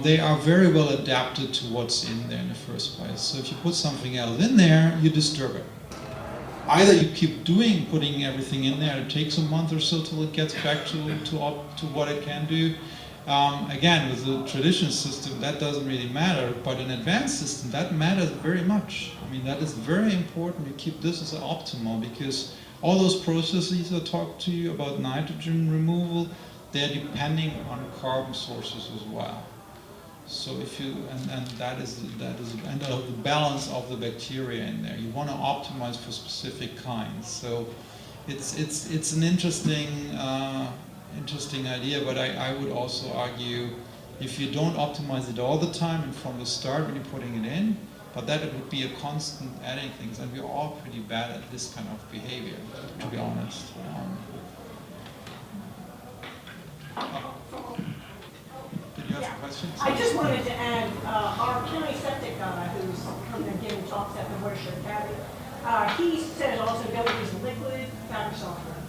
[SPEAKER 4] they are very well adapted to what's in there in the first place. So if you put something else in there, you disturb it. Either you keep putting everything in there, it takes a month or so till it gets back to what it can do. Again, with the traditional system, that doesn't really matter, but an advanced system, that matters very much. I mean, that is very important to keep this as optimal, because all those processes I talked to you about nitrogen removal, they're depending on carbon sources as well. So if you, and that is the balance of the bacteria in there. You want to optimize for specific kinds. So it's an interesting idea, but I would also argue if you don't optimize it all the time and from the start when you're putting it in, but that it would be a constant adding things, and we're all pretty bad at this kind of behavior, to be honest. Did you have some questions?
[SPEAKER 2] I just wanted to add, our county septic guy who's coming and giving talks at the Watershed Academy, he said also don't use liquid fabric softener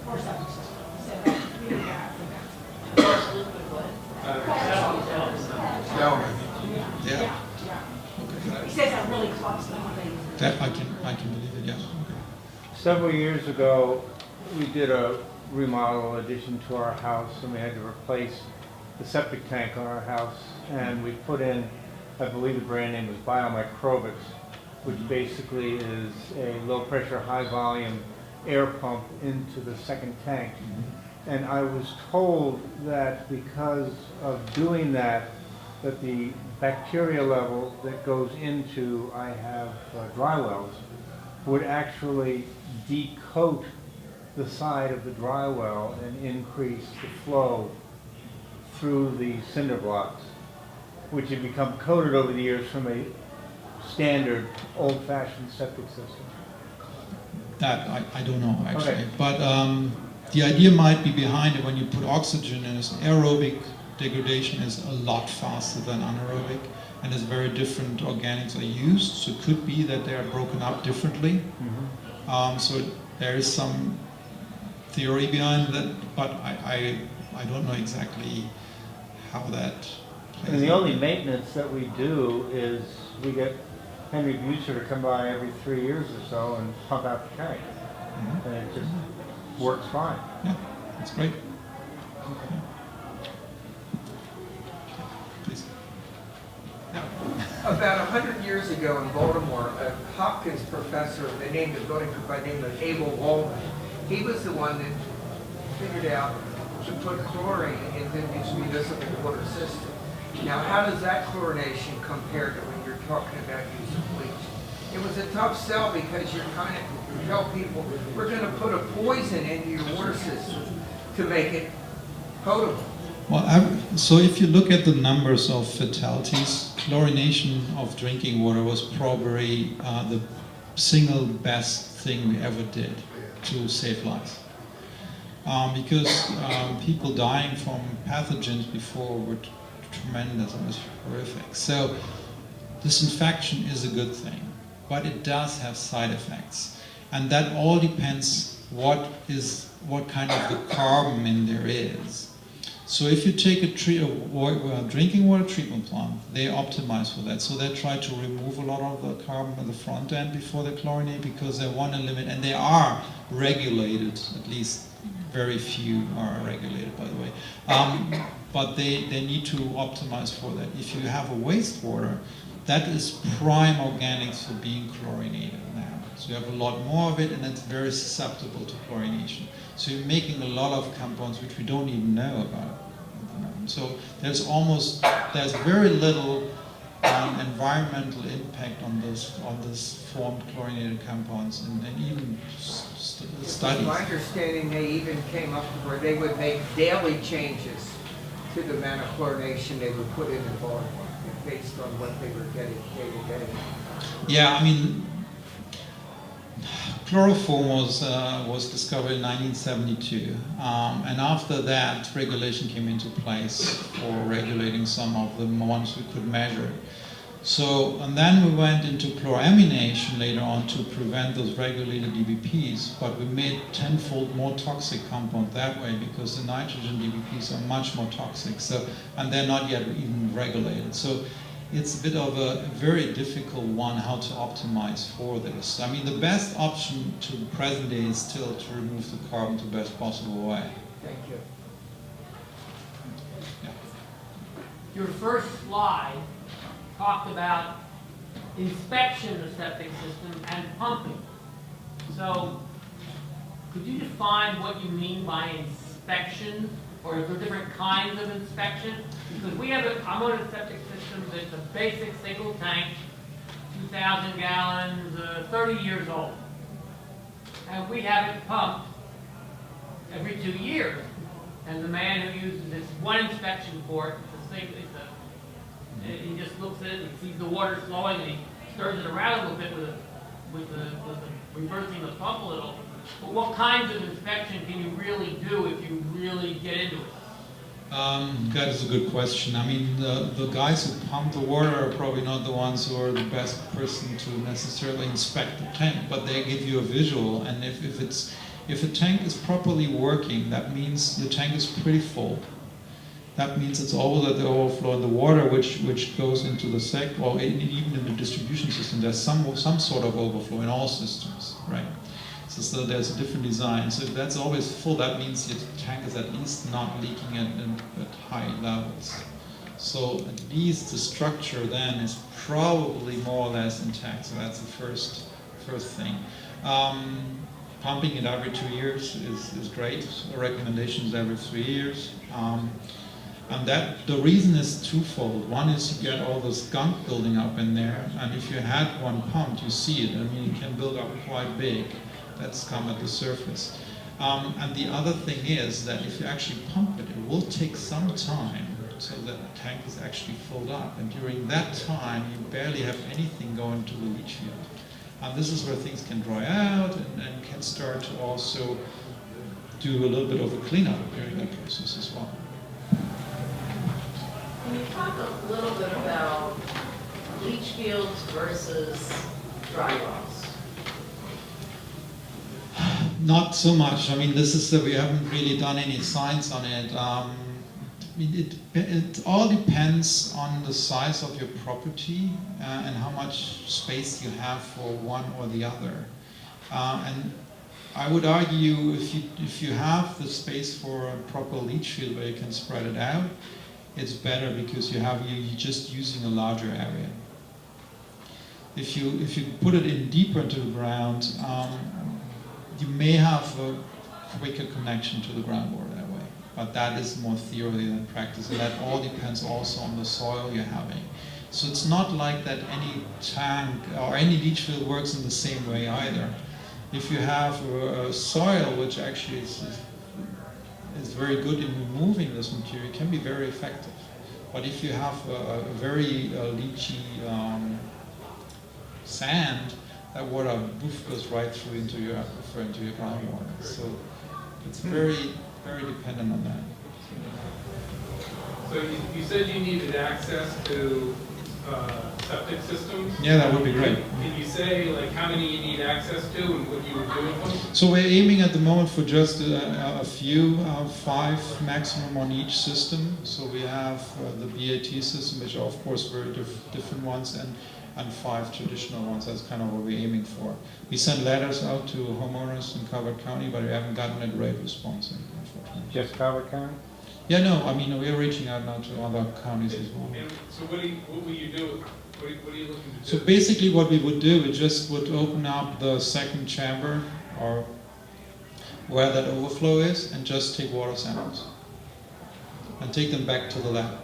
[SPEAKER 2] for septic system. He said that's really bad for that.
[SPEAKER 4] Yeah.
[SPEAKER 2] He says that really clogs the thing.
[SPEAKER 4] That I can believe it. Yeah. Okay.
[SPEAKER 11] Several years ago, we did a remodel addition to our house, and we had to replace the septic tank on our house, and we put in, I believe the brand name was Biomicrobics, which basically is a low pressure, high volume air pump into the second tank. And I was told that because of doing that, that the bacteria level that goes into, I have dry wells, would actually decoat the side of the dry well and increase the flow through the cinder blocks, which have become coated over the years from a standard old-fashioned septic system.
[SPEAKER 4] That I don't know actually,
[SPEAKER 11] Okay.
[SPEAKER 4] but the idea might be behind it. When you put oxygen in, aerobic degradation is a lot faster than anaerobic, and it's very different organics are used. So it could be that they are broken up differently. So there is some theory behind that, but I don't know exactly how that plays
[SPEAKER 11] And the
[SPEAKER 4] out.
[SPEAKER 11] only maintenance that we do is we get Henry Buser to come by every 3 years or so and pump out the tank. And it just works fine.
[SPEAKER 4] Yeah, that's great. Please.
[SPEAKER 12] About 100 years ago in Baltimore, a Hopkins professor, they named a building by the name of Abel Waldman. He was the one that figured out to put chlorine into these municipal water systems. Now, how does that chlorination compare to when you're talking about using bleach? It was a tough sell because you're kind of, you tell people, we're going to put a poison into your water system to make it potable.
[SPEAKER 4] Well, so if you look at the numbers of fatalities, chlorination of drinking water was probably the single best thing we ever did to save lives. Because people dying from pathogens before were tremendous, it was horrific. So disinfection is a good thing, but it does have side effects. And that all depends what kind of the carbon in there is. So if you take a drinking water treatment plant, they optimize for that. So they try to remove a lot of the carbon on the front end before they chlorinate, because they want to limit, and they are regulated, at least very few are regulated, by the way. But they need to optimize for that. If you have a wastewater, that is prime organics for being chlorinated now. So you have a lot more of it, and it's very susceptible to chlorination. So you're making a lot of compounds which we don't even know about. So there's very little environmental impact on this formed chlorinated compounds, and even studies.
[SPEAKER 12] My understanding, they even came up to where they would make daily changes to the amount of chlorination they would put in the water based on what they were getting.
[SPEAKER 4] Yeah, I mean, chloroform was discovered in 1972, and after that, regulation came into place for regulating some of the ones we could measure. So, and then we went into chloramination later on to prevent those regulated DBPs, but we made 10-fold more toxic compound that way, because the nitrogen DBPs are much more toxic. So, and they're not yet even regulated. So it's a bit of a very difficult one how to optimize for this. I mean, the best option to the present day is still to remove the carbon the best possible way.
[SPEAKER 12] Thank you.
[SPEAKER 4] Yeah.
[SPEAKER 5] Your first slide talked about inspection of the septic system and pumping. So, could you define what you mean by inspection, or is there different kinds of inspection? Because I'm on a septic system that's a basic single tank, 2,000 gallons, 30 years old. And we have it pumped every 2 years. And the man who uses this one inspection port, he just looks at it, he sees the water flowing, and he stirs it around a little bit with the reversing the pump a little. But what kinds of inspection can you really do if you really get into it?
[SPEAKER 4] That is a good question. I mean, the guys who pump the water are probably not the ones who are the best person to necessarily inspect the tank, but they give you a visual, and if a tank is properly working, that means the tank is pretty full. That means it's always at the overflow, and the water which goes into the sec, or even in the distribution system, there's some sort of overflow in all systems, right? So there's a different design. So if that's always full, that means your tank is at least not leaking at high levels. So at least the structure then is probably more or less intact. So that's the first thing. Pumping it every 2 years is great. The recommendation is every 3 years. And the reason is twofold. One is you get all this gunk building up in there, and if you had one pumped, you see it. I mean, it can build up quite big. That's come at the surface. And the other thing is that if you actually pump it, it will take some time so that the tank is actually filled up. And during that time, you barely have anything going to the leach field. And this is where things can dry out and can start to also do a little bit of a cleanup during that process as well.
[SPEAKER 13] Can you talk a little bit about leach fields versus dry wells?
[SPEAKER 4] Not so much. I mean, we haven't really done any science on it. It all depends on the size of your property and how much space you have for one or the other. And I would argue if you have the space for a proper leach field where you can spread it out, it's better because you're just using a larger area. If you put it in deeper into the ground, you may have a quicker connection to the groundwater that way, but that is more theory than practice, and that all depends also on the soil you're having. So it's not like that any tank or any leach field works in the same way either. If you have a soil which actually is very good in removing this material, it can be very effective. But if you have a very leachy sand, that water goes right through into your aquifer, into your groundwater. So it's very, very dependent on that.
[SPEAKER 14] So you said you needed access to septic systems.
[SPEAKER 4] Yeah, that would be great.
[SPEAKER 14] Can you say like how many you need access to and what you would do with them?
[SPEAKER 4] So we're aiming at the moment for just a few, 5 maximum on each system. So we have the BAT system, which are of course very different ones, and 5 traditional ones. That's kind of what we're aiming for. We send letters out to homeowners in Calvert County, but we haven't gotten a great response, unfortunately.
[SPEAKER 11] Just Calvert County?
[SPEAKER 4] Yeah, no, I mean, we're reaching out now to other counties as well.
[SPEAKER 14] And so what will you do? What are you looking to do?
[SPEAKER 4] So basically what we would do, we just would open up the second chamber, or where that overflow is, and just take water samples. And take them back to the lab.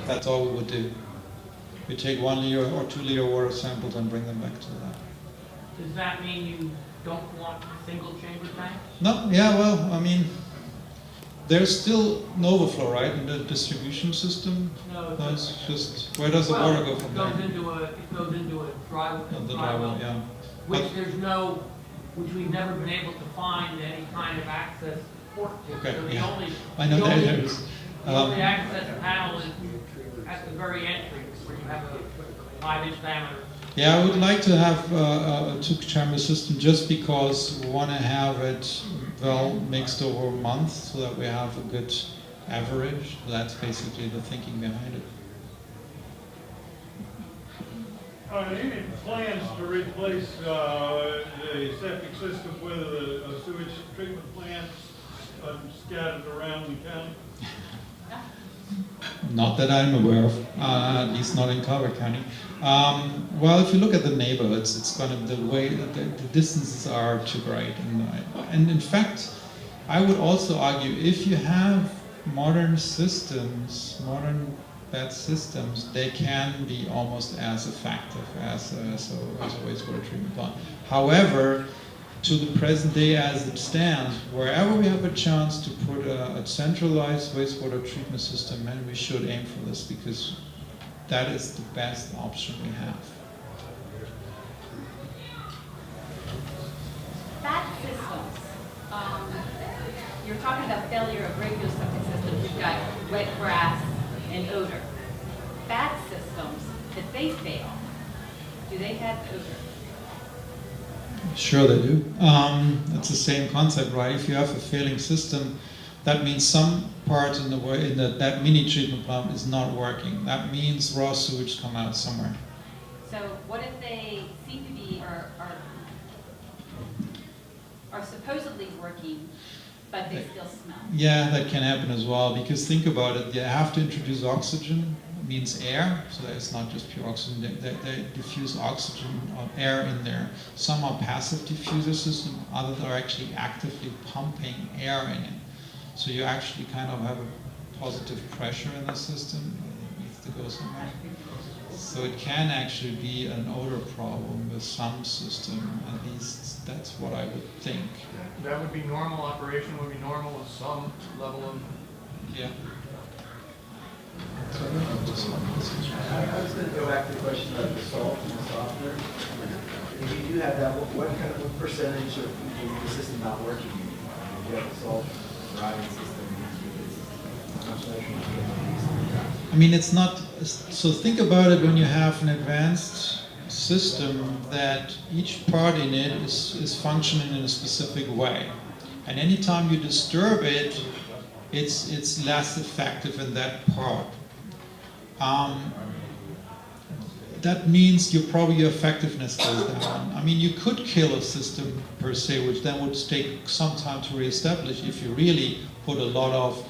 [SPEAKER 4] That's all we would do. We take 1 liter or 2 liter water samples and bring them back to the lab.
[SPEAKER 5] Does that mean you don't want single chamber tanks?
[SPEAKER 4] No, yeah, well, I mean, there's still an overflow, right, in the distribution system?
[SPEAKER 5] No,
[SPEAKER 4] That's just, where does the water go from there?
[SPEAKER 5] It goes into a dry
[SPEAKER 4] The
[SPEAKER 5] dry
[SPEAKER 4] driveway,
[SPEAKER 5] well,
[SPEAKER 4] yeah.
[SPEAKER 5] which we've never been able to find any kind of access port to.
[SPEAKER 4] Okay,
[SPEAKER 5] So the
[SPEAKER 4] yeah.
[SPEAKER 5] only-
[SPEAKER 4] I know
[SPEAKER 5] the
[SPEAKER 4] there
[SPEAKER 5] only-
[SPEAKER 4] is.
[SPEAKER 5] The only access panel is at the very entry, where you have a 5-inch diameter.
[SPEAKER 4] Yeah, I would like to have a 2-chamber system just because we want to have it well mixed over a month so that we have a good average. That's basically the thinking behind it.
[SPEAKER 15] Are there any plans to replace the septic system with a sewage treatment plant scattered around the county?
[SPEAKER 4] Not that I'm aware of, at least not in Calvert County. Well, if you look at the neighborhoods, it's kind of the way the distances are too great, and in fact, I would also argue if you have modern systems, modern bed systems, they can be almost as effective as a wastewater treatment plant. However, to the present day as it stands, wherever we have a chance to put a centralized wastewater treatment system in, we should aim for this because that is the best option we have.
[SPEAKER 3] Bad systems. You're talking about failure of regular septic systems. You've got wet grass and odor. Bad systems, if they fail, do they have odor?
[SPEAKER 4] Sure they do. It's the same concept, right? If you have a failing system, that means some part in that mini treatment plant is not working. That means raw sewage come out somewhere.
[SPEAKER 3] So what if they seem to be are supposedly working, but they still smell?
[SPEAKER 4] Yeah, that can happen as well, because think about it, you have to introduce oxygen, means air, so that it's not just pure oxygen, they diffuse oxygen or air in there. Some are passive diffuser system, others are actually actively pumping air in it. So you actually kind of have a positive pressure in the system, it needs to go somewhere. So it can actually be an odor problem with some system, at least that's what I would think.
[SPEAKER 15] That would be normal, operation would be normal with some level of...
[SPEAKER 4] Yeah.
[SPEAKER 8] I was going to go back to the question of the salt and the softener. If you do have that, what percentage of the system not working? If you have a salt drying system,
[SPEAKER 4] I mean, it's not, so think about it when you have an advanced system that each part in it is functioning in a specific way. And anytime you disturb it, it's less effective in that part. That means your effectiveness goes down. I mean, you could kill a system per se, which then would take some time to reestablish if you really put a lot of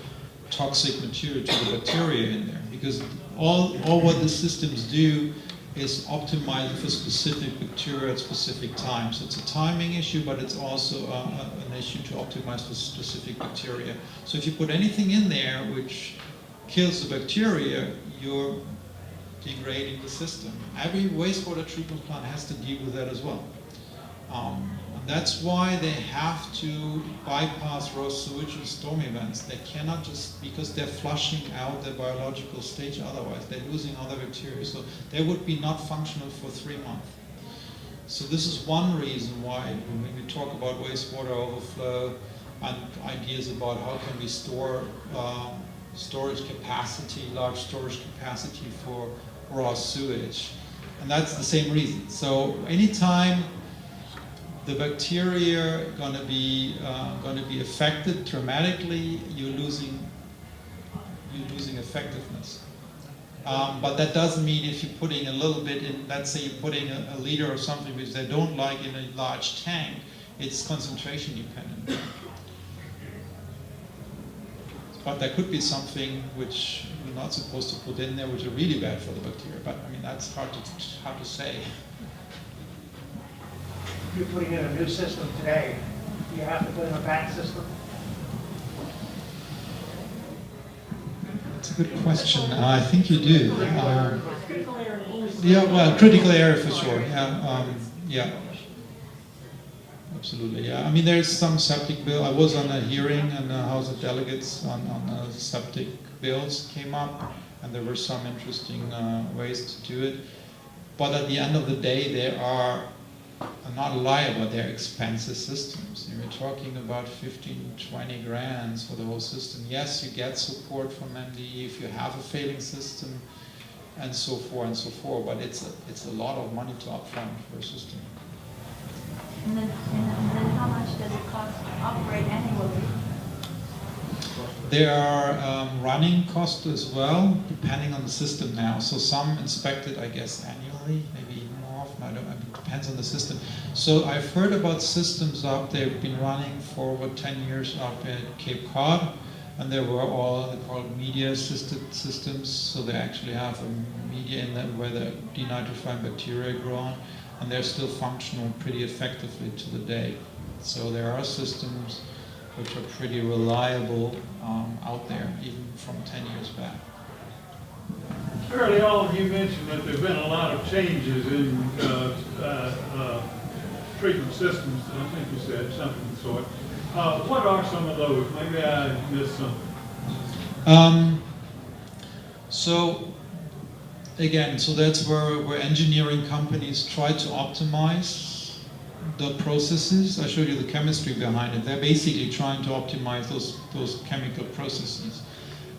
[SPEAKER 4] toxic material to the bacteria in there. Because all what the systems do is optimize for specific bacteria at specific times. So it's a timing issue, but it's also an issue to optimize for specific bacteria. So if you put anything in there which kills the bacteria, you're degrading the system. Every wastewater treatment plant has to deal with that as well. And that's why they have to bypass raw sewage and storm events. They cannot just, because they're flushing out their biological stage otherwise. They're losing other bacteria. So they would be not functional for 3 months. So this is one reason why when we talk about wastewater overflow and ideas about how can we store storage capacity, large storage capacity for raw sewage. And that's the same reason. So anytime the bacteria are going to be affected dramatically, you're losing effectiveness. But that doesn't mean if you're putting a little bit in, let's say you're putting a liter or something which they don't like in a large tank, it's concentration dependent. But there could be something which you're not supposed to put in there, which are really bad for the bacteria. But I mean, that's hard to say.
[SPEAKER 16] If you're putting in a new system today, you have to put in a batch system?
[SPEAKER 4] That's a good question. I think you do.
[SPEAKER 2] Critical area.
[SPEAKER 4] Yeah, well, critical area for sure. Yeah, yeah. Absolutely, yeah. I mean, there's some septic bill. I was on a hearing in the House of Delegates on septic bills came up, and there were some interesting ways to do it. But at the end of the day, they are not reliable. They're expensive systems. We're talking about 15, 20 grand for the whole system. Yes, you get support from MDE if you have a failing system, and so forth and so forth. But it's a lot of money to upfront for a system.
[SPEAKER 7] And then how much does it cost to operate annually?
[SPEAKER 4] There are running costs as well, depending on the system now. So some inspected, I guess, annually, maybe more often. I don't know. It depends on the system. So I've heard about systems up. They've been running for over 10 years up at Cape Cod, and they were all called media-assisted systems. So they actually have a media in them where the denitrifying bacteria grow on, and they're still functional pretty effectively to the day. So there are systems which are pretty reliable out there, even from 10 years back.
[SPEAKER 15] Early on, you mentioned that there have been a lot of changes in treatment systems. I think you said something of the sort. What are some of those? Maybe I missed something.
[SPEAKER 4] So again, so that's where engineering companies try to optimize the processes. I showed you the chemistry behind it. They're basically trying to optimize those chemical processes.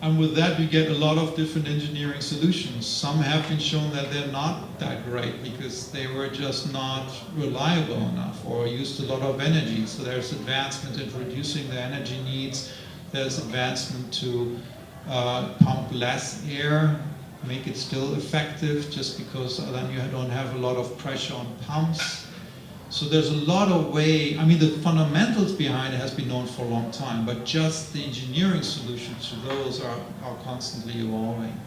[SPEAKER 4] And with that, we get a lot of different engineering solutions. Some have been shown that they're not that great because they were just not reliable enough or used a lot of energy. So there's advancement in reducing the energy needs. There's advancement to pump less air, make it still effective, just because then you don't have a lot of pressure on pumps. So there's a lot of I mean, the fundamentals behind it has been known for a long time, but just the engineering solutions to those are constantly evolving.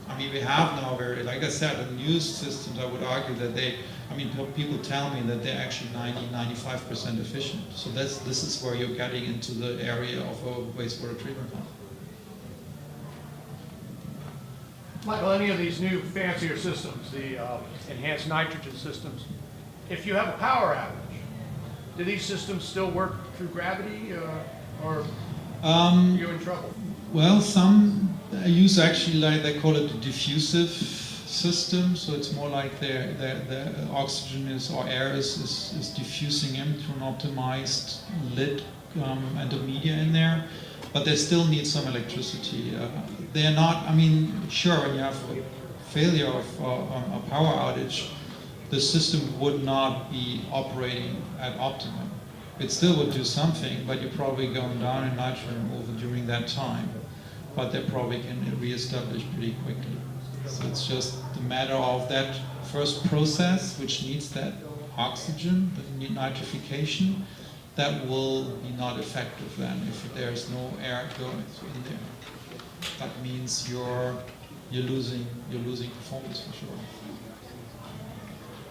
[SPEAKER 4] I mean, we have now like I said, the new systems, I would argue that people tell me that they're actually 90–95% efficient. So this is where you're getting into the area of a wastewater treatment plant.
[SPEAKER 17] Michael, any of these new fancier systems, the enhanced nitrogen systems, if you have a power outage, do these systems still work through gravity, or are you in trouble?
[SPEAKER 4] Well, some use actually, like they call it a diffusive system, so it's more like the oxygen or air is diffusing into an optimized lid and a media in there, but they still need some electricity. They're not, I mean, sure, when you have a failure of a power outage, the system would not be operating at optimum. It still would do something, but you're probably going down in nitrogen removal during that time. But they probably can reestablish pretty quickly. So it's just a matter of that first process, which needs that oxygen, the nitrification, that will be not effective then if there's no air going in there. That means you're losing performance for sure.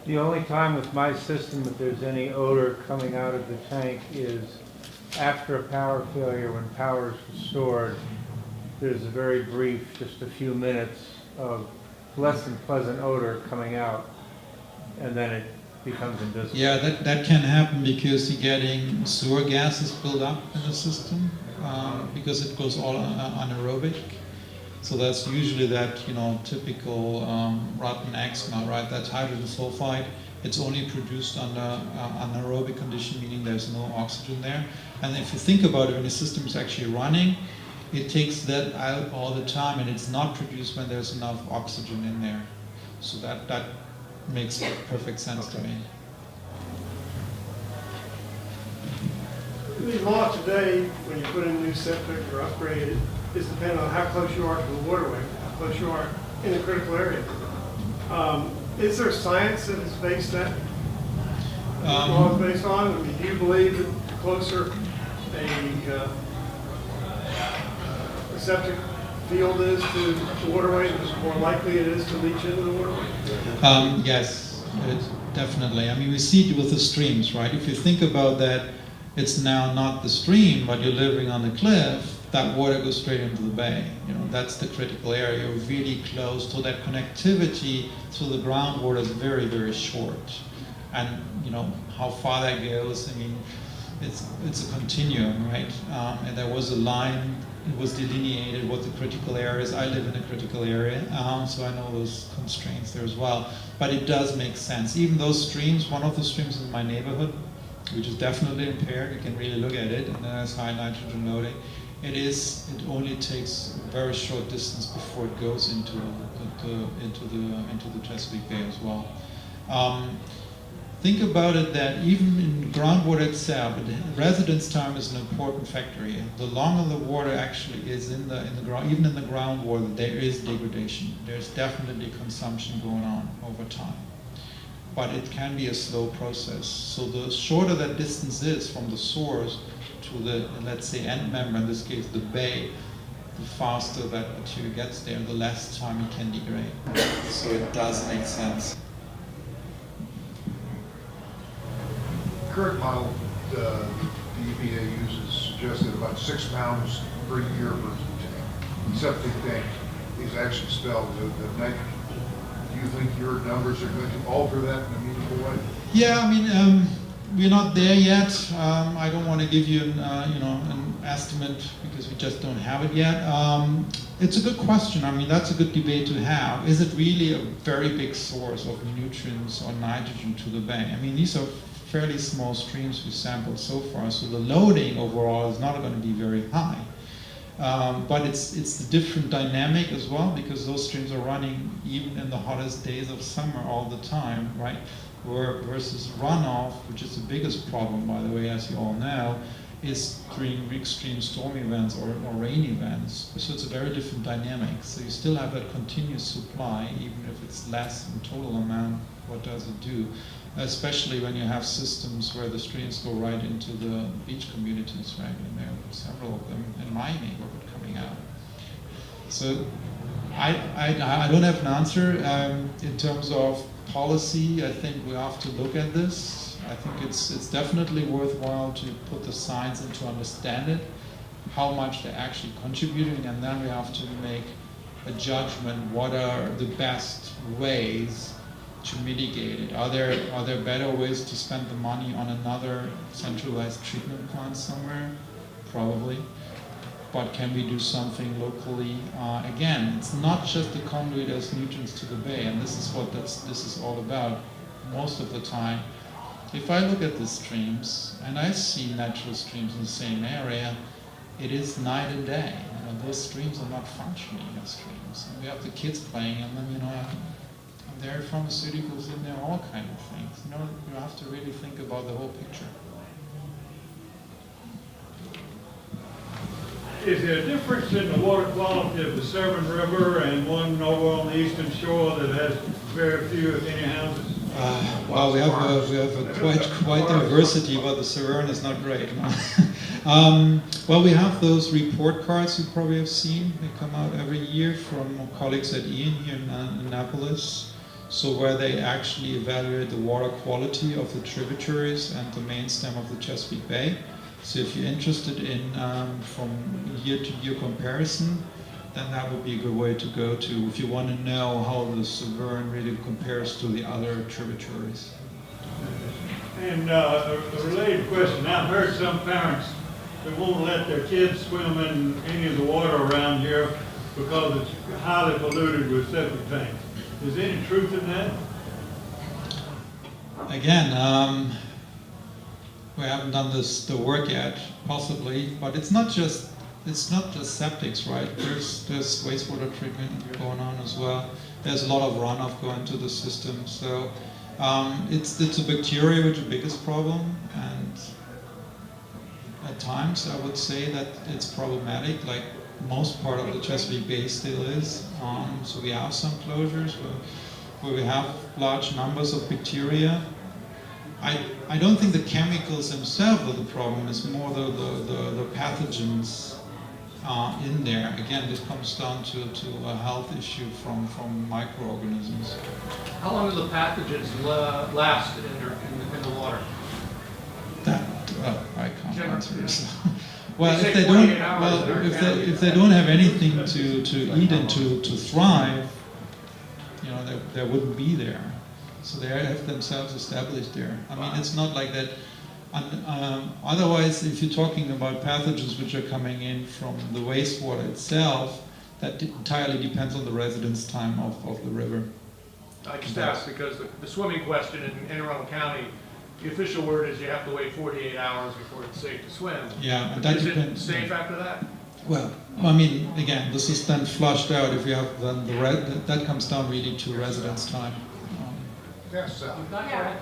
[SPEAKER 11] The only time with my system that there's any odor coming out of the tank is after a power failure when power is restored. There's a very brief, just a few minutes of less than pleasant odor coming out, and then it becomes invisible.
[SPEAKER 4] Yeah, that can happen because you're getting sewer gases built up in the system because it goes all anaerobic. So that's usually that, typical rotten egg smell, right? That's hydrogen sulfide. It's only produced under anaerobic condition, meaning there's no oxygen there. And if you think about it, when the system is actually running, it takes that out all the time, and it's not produced when there's enough oxygen in there. So that makes perfect sense to me.
[SPEAKER 18] The law today, when you put in a new septic or upgrade it, is dependent on how close you are to the waterway, how close you are in a critical area. Is there science that is based that law is based on? I mean, do you believe that the closer a septic field is to the waterway, the more likely it is to leach into the waterway?
[SPEAKER 4] Yes, definitely. I mean, we see it with the streams, right? If you think about that, it's now not the stream, but you're living on the cliff, that water goes straight into the bay. You know, that's the critical area. You're really close to that connectivity to the groundwater is very, very short. And you know, how far that goes, I mean, it's a continuum, right? And there was a line, it was delineated what the critical area is. I live in a critical area, so I know those constraints there as well. But it does make sense. Even those streams, one of the streams in my neighborhood, which is definitely impaired, you can really look at it, and there's high nitrogen loading. It only takes a very short distance before it goes into the Chesapeake Bay as well. Think about it that even in groundwater itself, residence time is an important factor here. The longer the water actually is in the ground, even in the groundwater, there is degradation. There's definitely consumption going on over time. But it can be a slow process. So the shorter that distance is from the source to the, let's say, end member, in this case the bay, the faster that material gets there, the less time it can degrade. So it does make sense.
[SPEAKER 6] Current model the EPA uses suggested about 6 pounds per year per septic tank is actually spelled the nitrogen. Do you think your numbers are going to alter that in a meaningful way?
[SPEAKER 4] Yeah, I mean, we're not there yet. I don't want to give you an estimate because we just don't have it yet. It's a good question. I mean, that's a good debate to have. Is it really a very big source of nutrients or nitrogen to the bay? I mean, these are fairly small streams we sampled so far, so the loading overall is not going to be very high. But it's the different dynamic as well, because those streams are running even in the hottest days of summer all the time, right? Versus runoff, which is the biggest problem, by the way, as you all know, is during extreme storm events or rain events. So it's a very different dynamic. So you still have that continuous supply, even if it's less in total amount. What does it do? Especially when you have systems where the streams go right into the beach communities, right? And there are several of them in my neighborhood coming out. So I don't have an answer. In terms of policy, I think we have to look at this. I think it's definitely worthwhile to put the science in to understand it, how much they're actually contributing, and then we have to make a judgment, what are the best ways to mitigate it. Are there better ways to spend the money on another centralized treatment plant somewhere? Probably. But can we do something locally? Again, it's not just the conduit as nutrients to the bay, and this is what this is all about most of the time. If I look at the streams, and I see natural streams in the same area, it is night and day. You know, those streams are not functioning as streams. And we have the kids playing in them, you know, there are pharmaceuticals in there, all kind of things. You know, you have to really think about the whole picture.
[SPEAKER 15] Is there a difference in the water quality of the Severn River and one over on the eastern shore that has very few, if any, houses?
[SPEAKER 4] Well, we have a quite diversity, but the Severn is not great. Well, we have those report cards you probably have seen. They come out every year from colleagues at Ian here in Annapolis. So where they actually evaluate the water quality of the tributaries and the main stem of the Chesapeake Bay. So if you're interested in from year-to-year comparison, then that would be a good way to go to if you want to know how the Severn really compares to the other tributaries.
[SPEAKER 15] And a related question, I've heard some parents that won't let their kids swim in any of the water around here because it's highly polluted with septic tanks. Is there any truth in that?
[SPEAKER 4] Again, we haven't done the work yet, possibly, but it's not just it's not just septics, right? There's wastewater treatment going on as well. There's a lot of runoff going to the system. So it's a bacteria which is the biggest problem, and at times I would say that it's problematic, like most part of the Chesapeake Bay still is. So we have some closures where we have large numbers of bacteria. I don't think the chemicals themselves are the problem, it's more the pathogens in there. Again, this comes down to a health issue from microorganisms.
[SPEAKER 17] How long do the pathogens last in the water?
[SPEAKER 4] That I can't
[SPEAKER 17] Generally,
[SPEAKER 4] answer
[SPEAKER 17] yeah.
[SPEAKER 4] this. Well,
[SPEAKER 17] You
[SPEAKER 4] if
[SPEAKER 17] say
[SPEAKER 4] they don't,
[SPEAKER 17] 48 hours in our county.
[SPEAKER 4] if they don't have anything to eat and to thrive, you know, they wouldn't be there. So they have themselves established there. I mean, it's not like that. Otherwise, if you're talking about pathogens which are coming in from the wastewater itself, that entirely depends on the residence time of the river.
[SPEAKER 17] I just asked because the swimming question in Anne Arundel County, the official word is you have to wait 48 hours before it's safe to swim.
[SPEAKER 4] Yeah, and that
[SPEAKER 17] Is it
[SPEAKER 4] depends.
[SPEAKER 17] safe after that?
[SPEAKER 4] Well, I mean, again, this is then flushed out. If you have then that comes down really to residence time.
[SPEAKER 6] Yes, Sal.
[SPEAKER 2] Yeah,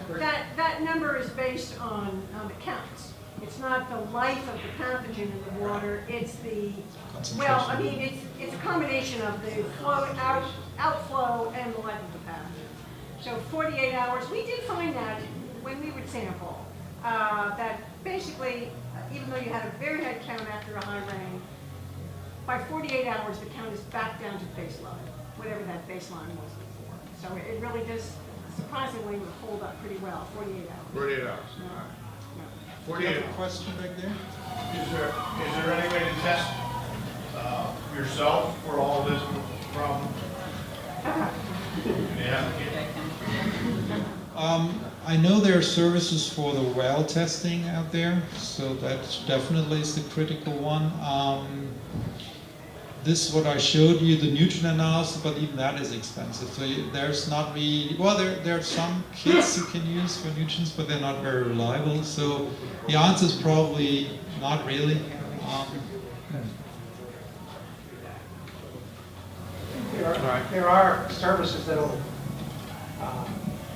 [SPEAKER 2] that number is based on counts. It's not the life of the pathogen in the water, it's the, well, I mean, it's a combination of the outflow and the life of the pathogen. So 48 hours, we did find that when we would sample, that basically, even though you had a very high count after a high rain, by 48 hours the count is back down to baseline, whatever that baseline was before. So it really does, surprisingly, would hold up pretty well, 48 hours.
[SPEAKER 17] 48 hours.
[SPEAKER 2] No.
[SPEAKER 17] All right.
[SPEAKER 2] No.
[SPEAKER 17] 48 hours.
[SPEAKER 4] Question back there?
[SPEAKER 15] Is there any way to test yourself for all of this from?
[SPEAKER 4] I know there are services for the well testing out there, so that definitely is the critical one. This is what I showed you, the nutrient analysis, but even that is expensive. So there's not really, well, there are some kits you can use for nutrients, but they're not very reliable. So the answer is probably not really.
[SPEAKER 16] There are services that'll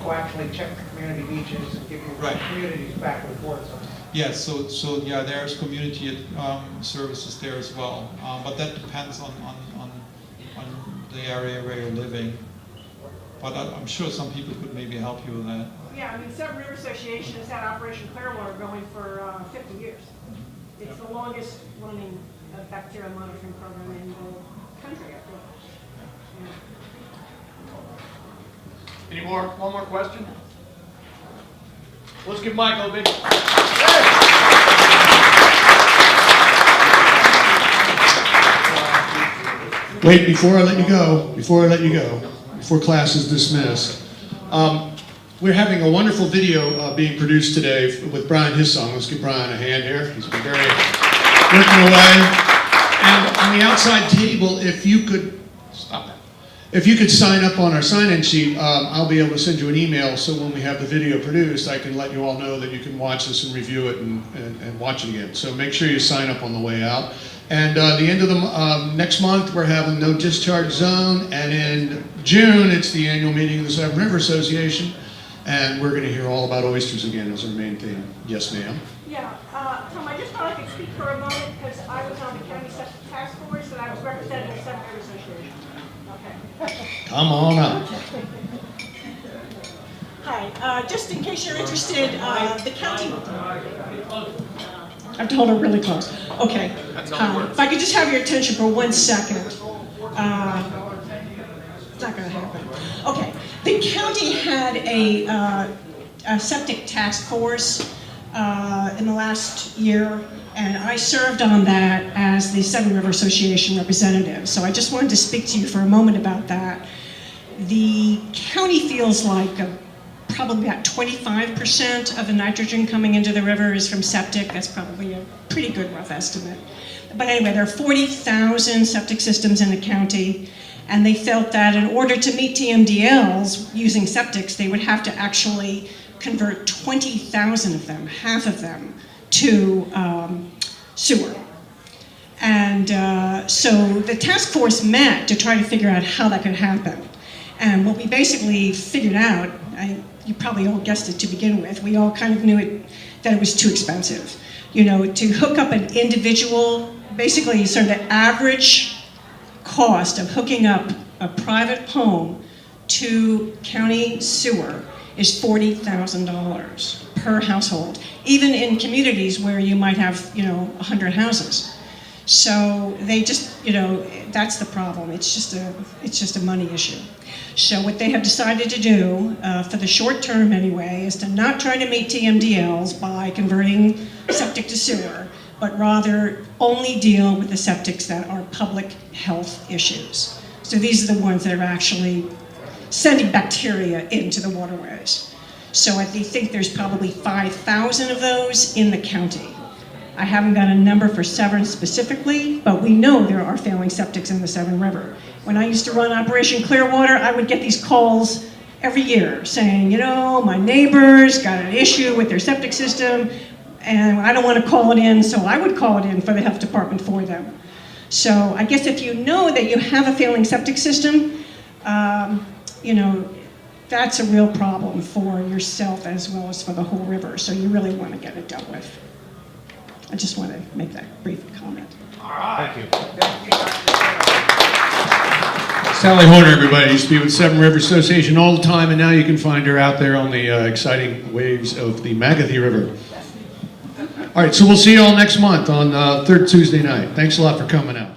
[SPEAKER 16] go actually check the community beaches and give you communities back reports on it.
[SPEAKER 4] Yes, so yeah, there's community services there as well, but that depends on the area where you're living. But I'm sure some people could maybe help you with that.
[SPEAKER 2] Yeah, I mean, Seven River Association has had Operation Clearwater going for 50 years. It's the longest running bacterial monitoring program in the country, I think.
[SPEAKER 17] Any more? One more question? Let's give Michael a big.
[SPEAKER 1] Wait, before I let you go, before class is dismissed, we're having a wonderful video being produced today with Brian Hissong. Let's give Brian a hand here. He's been very working away. And on the outside table, if you could, stop that. If you could sign up on our sign-in sheet, I'll be able to send you an email so when we have the video produced, I can let you all know that you can watch this and review it and watch it again. So make sure you sign up on the way out. And the end of the next month, we're having no discharge zone. And in June, it's the annual meeting of the Seven River Association. And we're going to hear all about oysters again as our main theme. Yes, ma'am.
[SPEAKER 2] Yeah, Tom, I just thought I could speak for a moment because I was on the county septic task force and I was representing the Seven River Association. Okay.
[SPEAKER 1] Come on up.
[SPEAKER 2] Hi, just in case you're interested, the county. I have to hold it really close. Okay. If I could just have your attention for 1 second. It's not going to happen. Okay. The county had a septic task force in the last year, and I served on that as the Seven River Association representative. So I just wanted to speak to you for a moment about that. The county feels like probably about 25% of the nitrogen coming into the river is from septic. That's probably a pretty good rough estimate. But anyway, there are 40,000 septic systems in the county, and they felt that in order to meet TMDLs using septics, they would have to actually convert 20,000 of them, half of them, to sewer. And so the task force met to try to figure out how that could happen. And what we basically figured out, you probably all guessed it to begin with, we all kind of knew that it was too expensive. You know, to hook up an individual, basically sort of the average cost of hooking up a private home to county sewer is $40,000 per household, even in communities where you might have, 100 houses. So they just, that's the problem. It's just a money issue. So what they have decided to do, for the short term anyway, is to not try to meet TMDLs by converting septic to sewer, but rather only deal with the septics that are public health issues. So these are the ones that are actually sending bacteria into the waterways. So I think there's probably 5,000 of those in the county. I haven't got a number for Severn specifically, but we know there are failing septics in the Severn River. When I used to run Operation Clearwater, I would get these calls every year saying, my neighbor's got an issue with their septic system and I don't want to call it in, so I would call it in for the health department for them. So I guess if you know that you have a failing septic system, that's a real problem for yourself as well as for the whole river. So you really want to get it dealt with. I just want to make that brief comment.
[SPEAKER 17] All right.
[SPEAKER 11] Thank you.
[SPEAKER 1] Sally Horner, everybody, used to be with Severn River Association all the time, and now you can find her out there on the exciting waves of the Magothy River. All right, so we'll see you all next month on third Tuesday night. Thanks a lot for coming out.